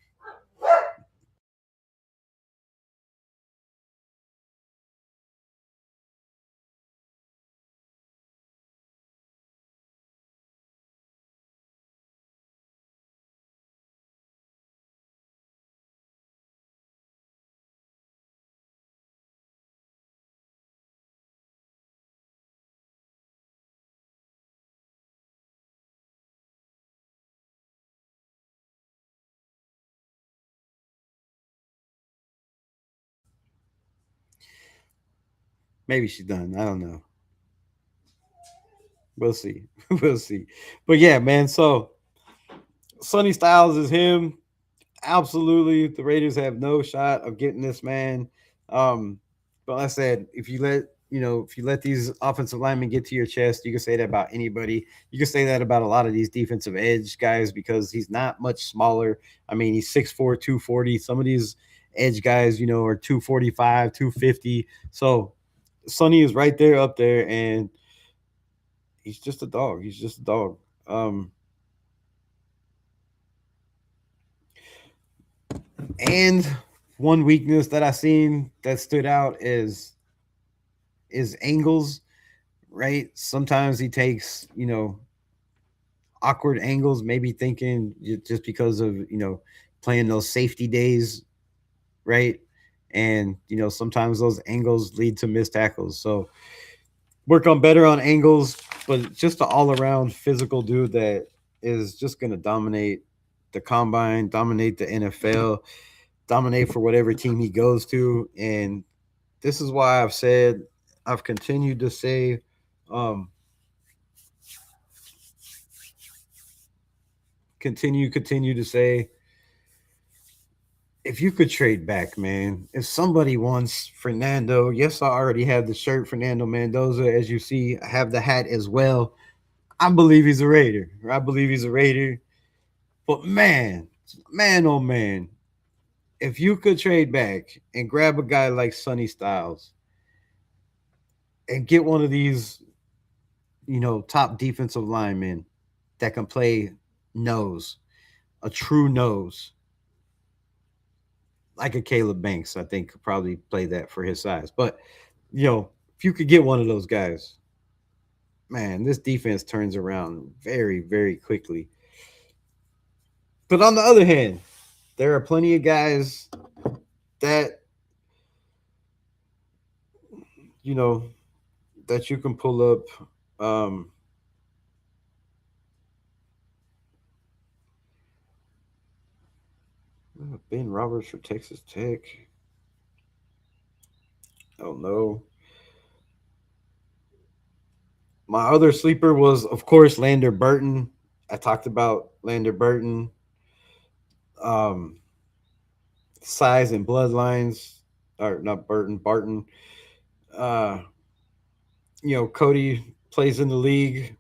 Maybe she's done. I don't know. We'll see. We'll see. But yeah, man. So Sonny Styles is him. Absolutely, the Raiders have no shot of getting this man. But like I said, if you let, you know, if you let these offensive linemen get to your chest, you can say that about anybody. You can say that about a lot of these defensive edge guys because he's not much smaller. I mean, he's 6'4", 240. Some of these edge guys, you know, are 245, 250. So Sonny is right there up there, and he's just a dog. He's just a dog. And one weakness that I seen that stood out is angles, right? Sometimes he takes, you know, awkward angles, maybe thinking just because of, you know, playing those safety days, right? And, you know, sometimes those angles lead to missed tackles. So work on better on angles, but just an all around physical dude that is just going to dominate the combine, dominate the NFL, dominate for whatever team he goes to. And this is why I've continued to say, um, continue to say, if you could trade back, man, if somebody wants Fernando, yes, I already have the shirt, Fernando Mendoza. As you see, I have the hat as well. I believe he's a Raider. I believe he's a Raider. But man, oh man, if you could trade back and grab a guy like Sonny Styles and get one of these, top defensive linemen that can play nose, a true nose, like a Caleb Banks, I think could probably play that for his size. But if you could get one of those guys, man, this defense turns around very, very quickly. But on the other hand, there are plenty of guys that you know that you can pull up. Ben Roberts for Texas Tech. Oh no. My other sleeper was, of course, Lander Burton. I talked about Lander Burton. Um, Size and bloodlines, or not Burton, Barton. Uh, Cody plays in the league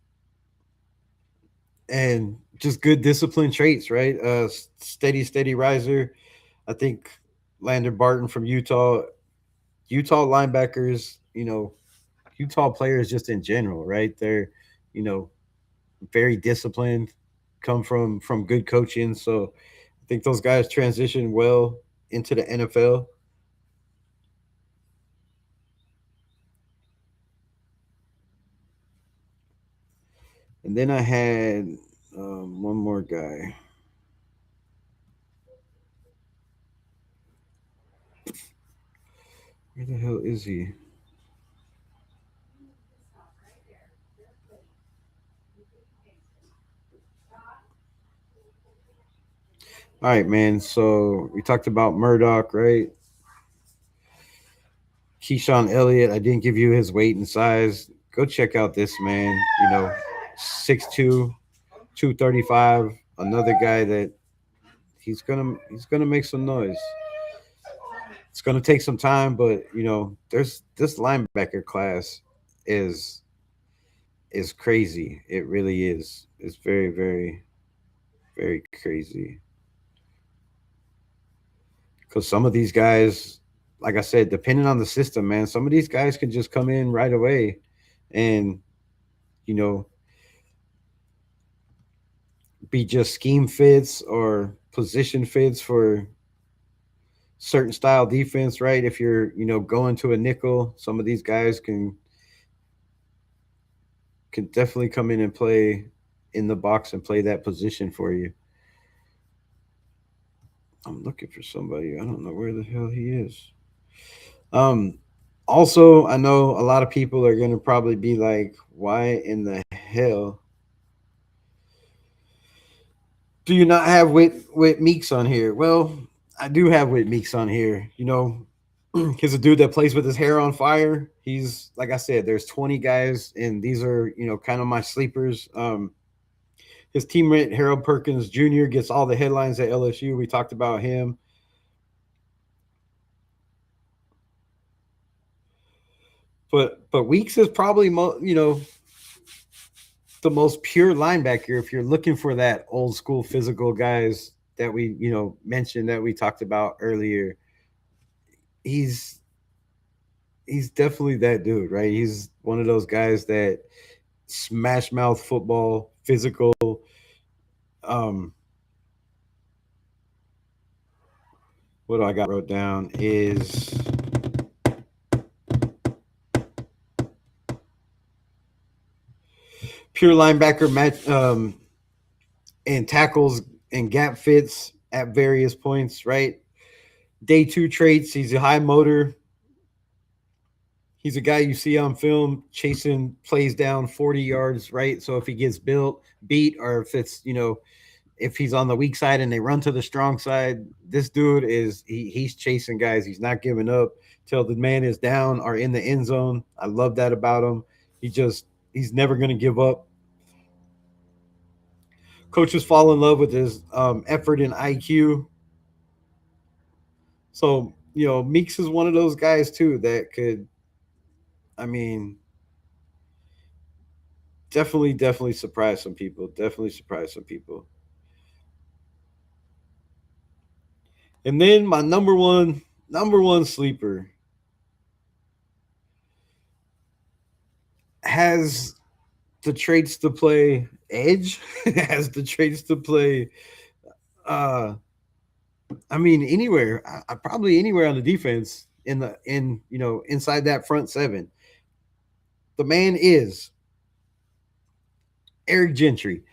and just good discipline traits, right? Steady riser. I think Lander Barton from Utah linebackers, Utah players just in general, right? They're, you know, very disciplined, come from good coaching. So I think those guys transition well into the NFL. And then I had one more guy. Where the hell is he? All right, man. So we talked about Murdoch, right? Keyshawn Elliott. I didn't give you his weight and size. Go check out this man. 6'2", 235. Another guy that he's gonna make some noise. It's gonna take some time, but there's this linebacker class is is crazy. It really is. It's very, very, very crazy. Because some of these guys, like I said, depending on the system, man, some of these guys can just come in right away and you know be just scheme fits or position fits for certain style defense, right? If you're going to a nickel, some of these guys can definitely come in and play in the box and play that position for you. I'm looking for somebody. I don't know where the hell he is. Um, Also, I know a lot of people are going to probably be like, why in the hell do you not have Whit Meeks on here? Well, I do have Whit Meeks on here. He's a dude that plays with his hair on fire. He's, like I said, there's 20 guys, and these are, kind of my sleepers. His teammate Harold Perkins Jr. gets all the headlines at LSU. We talked about him. But Weeks is probably the most pure linebacker if you're looking for that old school physical guys that we mentioned, that we talked about earlier. He's he's definitely that dude, right? He's one of those guys that smash mouth football, physical. Um, what do I got wrote down is pure linebacker match, and tackles and gap fits at various points, right? Day two traits, he's a high motor. He's a guy you see on film chasing plays down 40 yards, right? So if he gets beat, or if it's, if he's on the weak side and they run to the strong side, this dude he's chasing guys. He's not giving up till the man is down or in the end zone. I love that about him. He's never going to give up. Coaches fall in love with his effort and IQ. So, Meeks is one of those guys too that could, I mean, definitely surprise some people. Definitely surprise some people. And then my number one sleeper has the traits to play edge, has the traits to play uh anywhere. Probably anywhere on the defense inside that front seven. The man is Eric Gentry.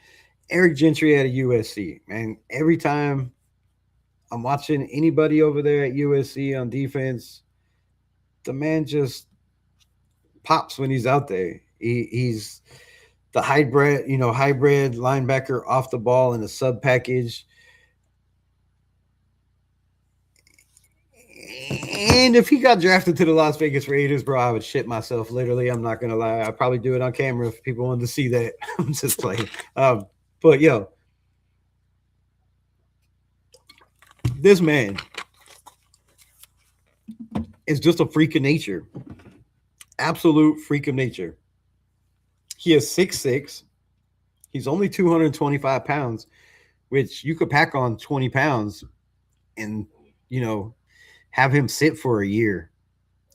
Eric Gentry at a USC, man. Every time I'm watching anybody over there at USC on defense, the man just pops when he's out there. He's the hybrid linebacker off the ball in a sub package. And if he got drafted to the Las Vegas Raiders, bro, I would shit myself. Literally, I'm not gonna lie. I'd probably do it on camera if people wanted to see that. I'm just playing. But yo, this man is just a freak of nature. Absolute freak of nature. He is 6'6". He's only 225 pounds, which you could pack on 20 pounds and, you know, have him sit for a year.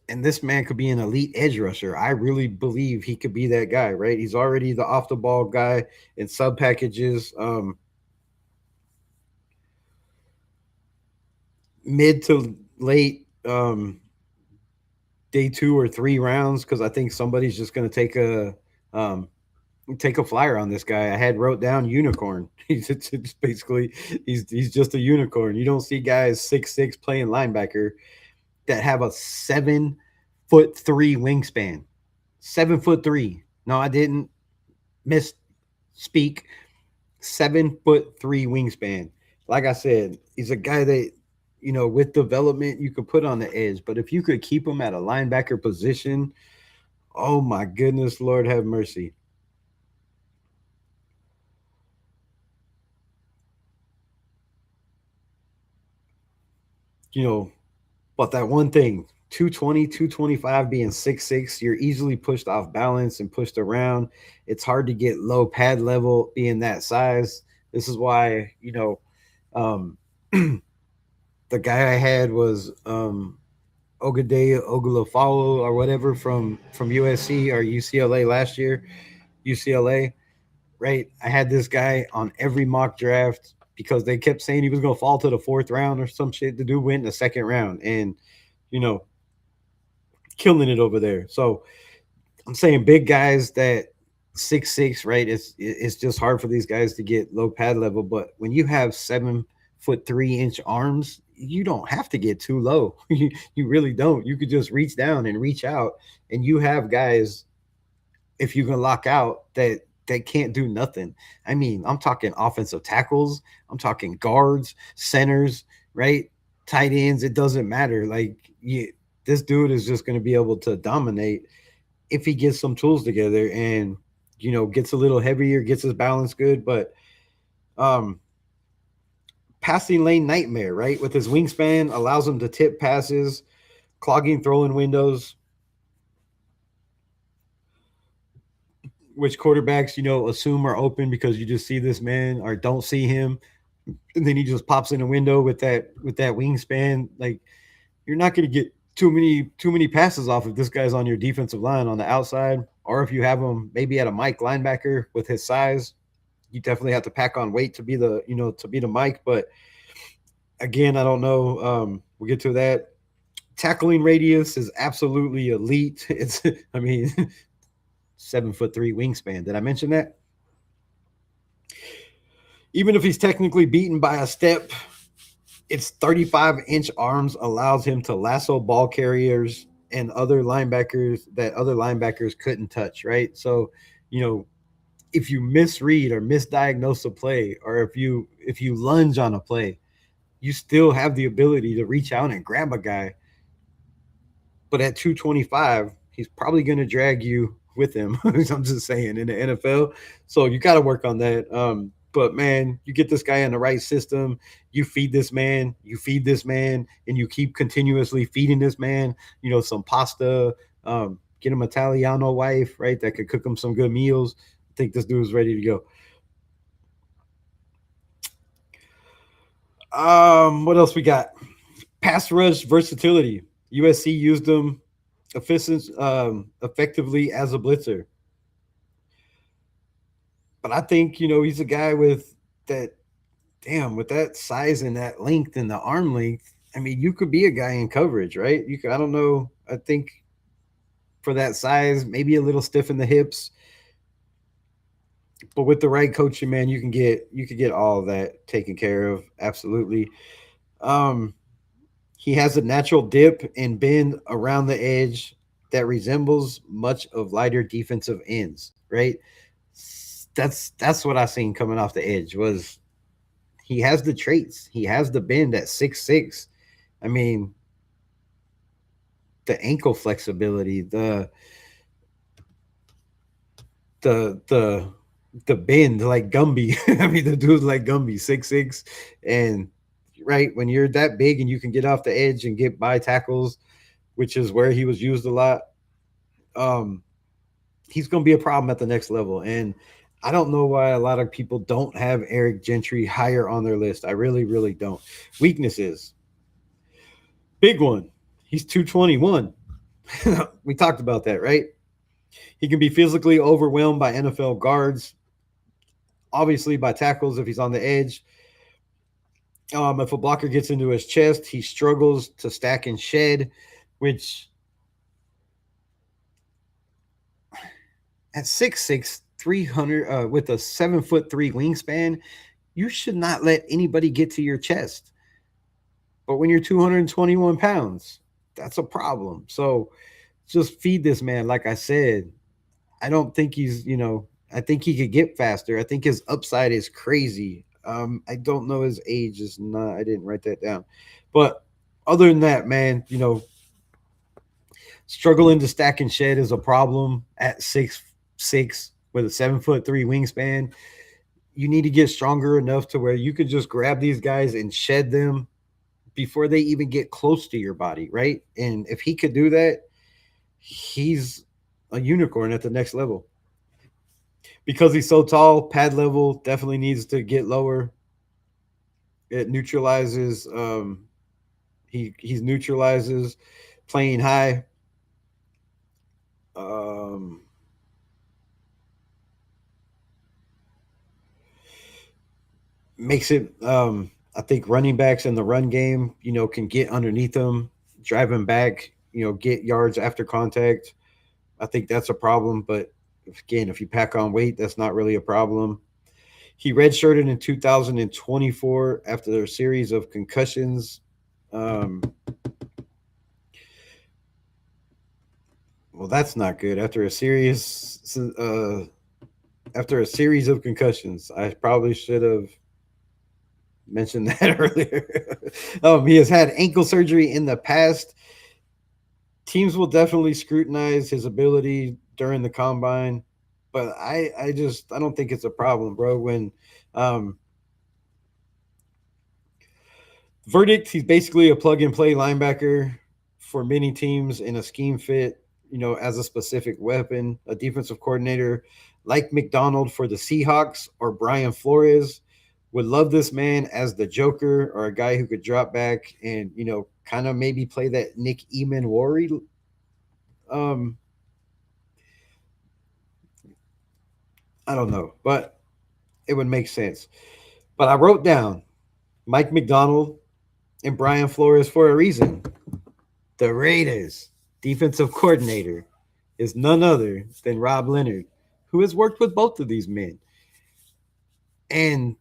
And this man could be an elite edge rusher. I really believe he could be that guy, right? He's already the off the ball guy in sub packages, mid to late day 2 or 3 rounds, because I think somebody's just going to take a flyer on this guy. I had wrote down unicorn. It's basically he's just a unicorn. You don't see guys 6'6" playing linebacker that have a 7'3" wingspan. 7'3". No, I didn't misspeak. 7'3" wingspan. Like I said, he's a guy that with development you could put on the edge, but if you could keep him at a linebacker position, oh my goodness, Lord have mercy. But that one thing, 220, 225 being 6'6", you're easily pushed off balance and pushed around. It's hard to get low pad level being that size. This is why, um, the guy I had was Ogade Ogulafalo or whatever from USC or UCLA last year. UCLA, right? I had this guy on every mock draft because they kept saying he was going to fall to the 4th round or some shit. The dude went in the 2nd round and, you know, killing it over there. So I'm saying big guys that 6'6", right? It's just hard for these guys to get low pad level. But when you have 7'3" arms, you don't have to get too low. You really don't. You could just reach down and reach out, and you have guys, if you can lock out, that can't do nothing. I mean, I'm talking offensive tackles, I'm talking guards, centers, right? Tight ends, it doesn't matter. Like, this dude is just going to be able to dominate if he gets some tools together and, gets a little heavier, gets his balance good. But passing lane nightmare, right? With his wingspan, allows him to tip passes, clogging throwing windows, which quarterbacks, assume are open because you just see this man or don't see him. And then he just pops in the window with that wingspan. Like, you're not going to get too many passes off if this guy's on your defensive line on the outside, or if you have him maybe at a Mike linebacker with his size. You definitely have to pack on weight to be the Mike. But again, I don't know. We'll get to that. Tackling radius is absolutely elite. It's, 7'3" wingspan. Did I mention that? Even if he's technically beaten by a step, its 35-inch arms allows him to lasso ball carriers and other linebackers couldn't touch, right? So, if you misread or misdiagnose a play, or if you lunge on a play, you still have the ability to reach out and grab a guy. But at 225, he's probably going to drag you with him. I'm just saying, in the NFL. So you got to work on that. But man, you get this guy in the right system, you feed this man, and you keep continuously feeding this man, some pasta, get him Italiano wife, right? That could cook him some good meals. I think this dude's ready to go. What else we got? Pass rush versatility. USC used him effectively as a blitzer. But I think, he's a guy with that, damn, with that size and that length and the arm length. I mean, you could be a guy in coverage, right? You could, I don't know. I think for that size, maybe a little stiff in the hips, but with the right coaching, man, you could get all of that taken care of. Absolutely. Um, he has a natural dip and bend around the edge that resembles much of lighter defensive ends, right? That's what I seen coming off the edge was he has the traits. He has the bend at 6'6". I mean, the ankle flexibility, the the bend like Gumby. I mean, the dude's like Gumby, 6'6", and right when you're that big and you can get off the edge and get by tackles, which is where he was used a lot. Um, he's going to be a problem at the next level, and I don't know why a lot of people don't have Eric Gentry higher on their list. I really, really don't. Weaknesses, big one. He's 221. We talked about that, right? He can be physically overwhelmed by NFL guards, obviously by tackles if he's on the edge. If a blocker gets into his chest, he struggles to stack and shed, which at 6'6", 300, with a 7'3" wingspan, you should not let anybody get to your chest. But when you're 221 pounds, that's a problem. So just feed this man. Like I said, I don't think I think he could get faster. I think his upside is crazy. I don't know his age is not, I didn't write that down. But other than that, man, struggling to stack and shed is a problem at 6'6" with a 7'3" wingspan. You need to get stronger enough to where you could just grab these guys and shed them before they even get close to your body, right? And if he could do that, he's a unicorn at the next level. Because he's so tall, pad level definitely needs to get lower. It neutralizes he neutralizes playing high. Um Makes it I think running backs in the run game, can get underneath them, drive him back, get yards after contact. I think that's a problem, but again, if you pack on weight, that's not really a problem. He redshirted in 2024 after a series of concussions. Um, well, that's not good. After a series of concussions, I probably should have mentioned that earlier. He has had ankle surgery in the past. Teams will definitely scrutinize his ability during the combine, but I don't think it's a problem, bro. When um, verdict, he's basically a plug and play linebacker for many teams in a scheme fit, as a specific weapon. A defensive coordinator like McDonald for the Seahawks or Brian Flores would love this man as the Joker or a guy who could drop back and, kind of maybe play that Nick Eman-Wari. Um, I don't know, but it would make sense. But I wrote down Mike McDonald and Brian Flores for a reason. The Raiders defensive coordinator is none other than Rob Leonard, who has worked with both of these men. And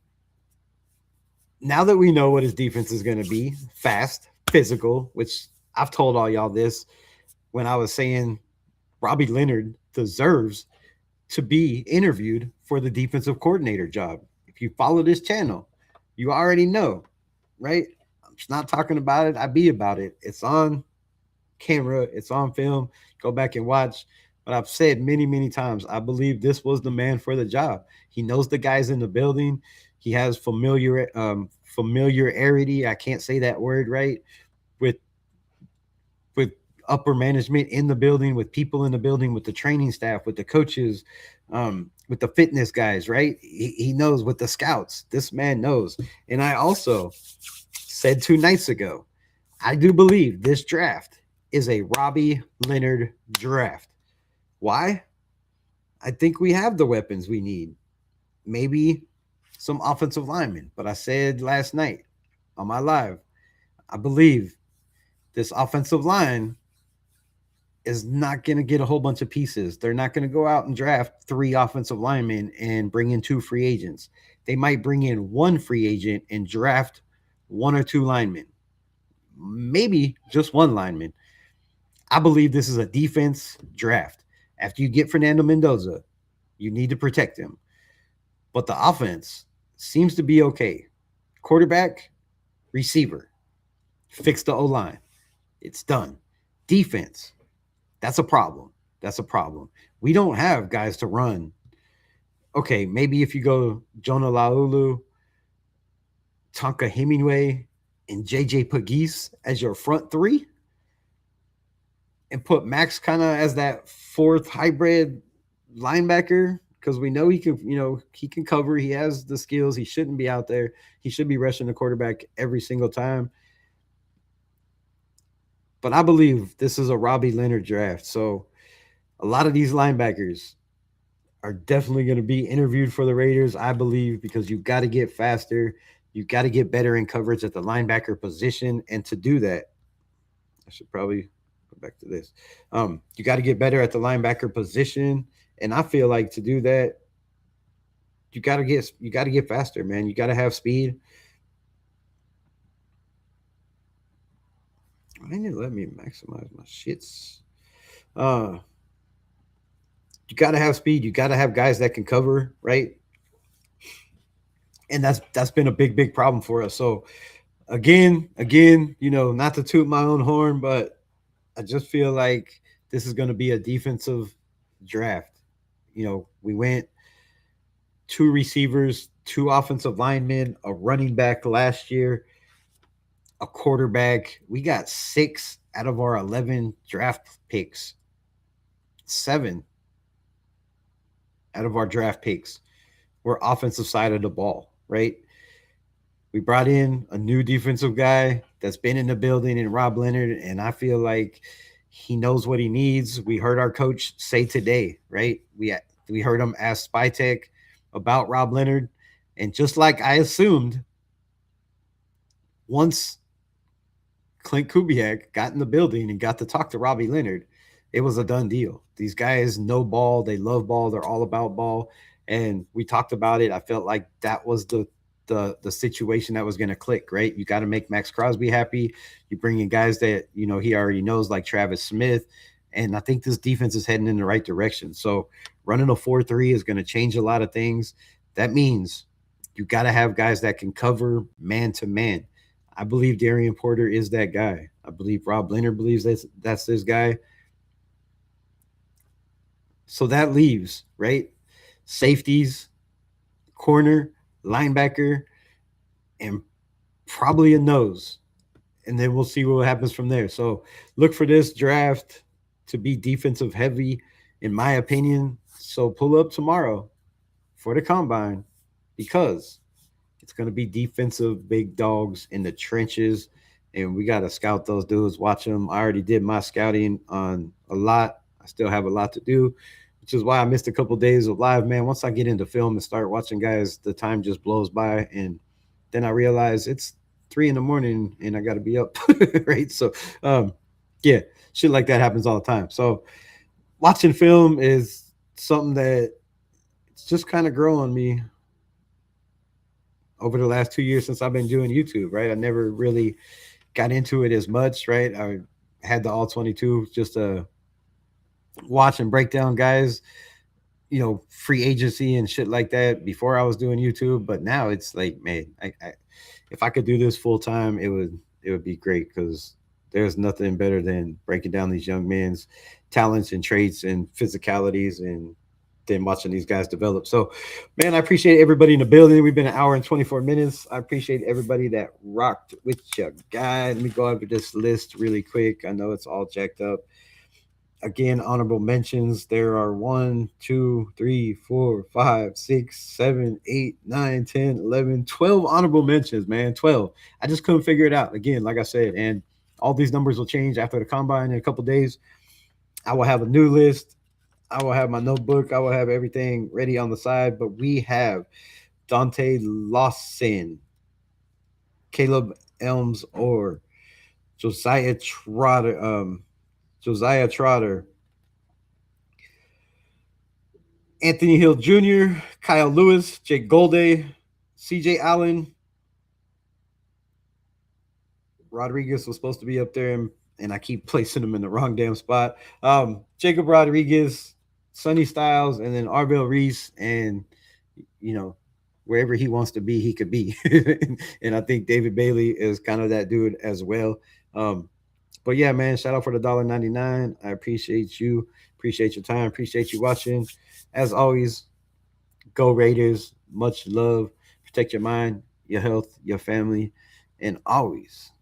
now that we know what his defense is going to be, fast, physical, which I've told all y'all this when I was saying Robbie Leonard deserves to be interviewed for the defensive coordinator job. If you follow this channel, you already know, right? I'm just not talking about it. I be about it. It's on camera. It's on film. Go back and watch. but I've said many, many times, I believe this was the man for the job. He knows the guys in the building. He has familiarity. I can't say that word right with with upper management in the building, with people in the building, with the training staff, with the coaches, with the fitness guys. Right? He knows with the scouts. This man knows. And I also said 2 nights ago, I do believe this draft is a Robbie Leonard draft. Why? I think we have the weapons we need. Maybe some offensive linemen. But I said last night on my live, I believe this offensive line is not going to get a whole bunch of pieces. They're not going to go out and draft 3 offensive linemen and bring in 2 free agents. They might bring in 1 free agent and draft 1 or 2 linemen, maybe just 1 lineman. I believe this is a defense draft. After you get Fernando Mendoza, you need to protect him. But the offense seems to be okay. Quarterback, receiver, fix the O-line. It's done. Defense, that's a problem. That's a problem. We don't have guys to run. Okay, maybe if you go Jonah Laulu, Tonka Hemingway, and JJ Pegues as your front 3, and put Max kind of as that 4th hybrid linebacker, because we know he can, he can cover. He has the skills. He shouldn't be out there. He should be rushing the quarterback every single time. But I believe this is a Robbie Leonard draft. So a lot of these linebackers are definitely going to be interviewed for the Raiders, I believe, because you've got to get faster. You've got to get better in coverage at the linebacker position. And to do that, I should probably go back to this. You got to get better at the linebacker position. And I feel like to do that, you got to get faster, man. You got to have speed. Why didn't it let me maximize my shits? You got to have speed. You got to have guys that can cover, right? And that's been a big problem for us. So again, not to toot my own horn, but I just feel like this is going to be a defensive draft. We went 2 receivers, 2 offensive linemen, a running back last year, a quarterback. We got 6 out of our 11 draft picks. 7 out of our draft picks were offensive side of the ball, right? We brought in a new defensive guy that's been in the building in Rob Leonard, and I feel like he knows what he needs. We heard our coach say today, right? We heard him ask Spytek about Rob Leonard, and just like I assumed, once Clint Kubiak got in the building and got to talk to Robbie Leonard, it was a done deal. These guys know ball. They love ball. They're all about ball. And we talked about it. I felt like that was the situation that was going to click, right? You got to make Max Crosby happy. You bring in guys that, he already knows, like Travis Smith. And I think this defense is heading in the right direction. So running a 4-3 is going to change a lot of things. That means you got to have guys that can cover man to man. I believe Darian Porter is that guy. I believe Rob Leonard believes that's this guy. So that leaves, right, safeties, corner, linebacker, and probably a nose. And then we'll see what happens from there. So look for this draft to be defensive heavy, in my opinion. So pull up tomorrow for the combine, because it's going to be defensive big dogs in the trenches. And we got to scout those dudes, watch them. I already did my scouting on a lot. I still have a lot to do, which is why I missed a couple of days of live, man. Once I get into film and start watching guys, the time just blows by. And then I realize it's 3 a.m. and I got to be up, right? So, yeah, shit like that happens all the time. So watching film is something that it's just kind of grown on me over the last 2 years since I've been doing YouTube, right? I never really got into it as much, right? I had the All 22 just to watch and break down guys, free agency and shit like that before I was doing YouTube. But now it's like, man, I if I could do this full time, it would be great, because there's nothing better than breaking down these young men's talents and traits and physicalities, and then watching these guys develop. So, man, I appreciate everybody in the building. We've been an hour and 24 minutes. I appreciate everybody that rocked with your guy. Let me go over this list really quick. I know it's all jacked up. Again, honorable mentions. There are 1, 2, 3, 4, 5, 6, 7, 8, 9, 10, 11, 12 honorable mentions, man. 12. I just couldn't figure it out. Again, like I said, and all these numbers will change after the combine in a couple days. I will have a new list. I will have my notebook. I will have everything ready on the side. But we have Dante Lawson, Caleb Elms Orr, Josiah Trotter, Anthony Hill Jr., Kyle Lewis, Jake Golday, CJ Allen. Rodriguez was supposed to be up there, and I keep placing him in the wrong damn spot. Jacob Rodriguez, Sonny Styles, and then Arvell Reese, and wherever he wants to be, he could be. And I think David Bailey is kind of that dude as well. But yeah, man, shout out for the $1.99. I appreciate you. Appreciate your time. Appreciate you watching. As always, go Raiders. Much love. Protect your mind, your health, your family, and always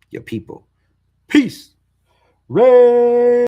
your people. Peace. Ray.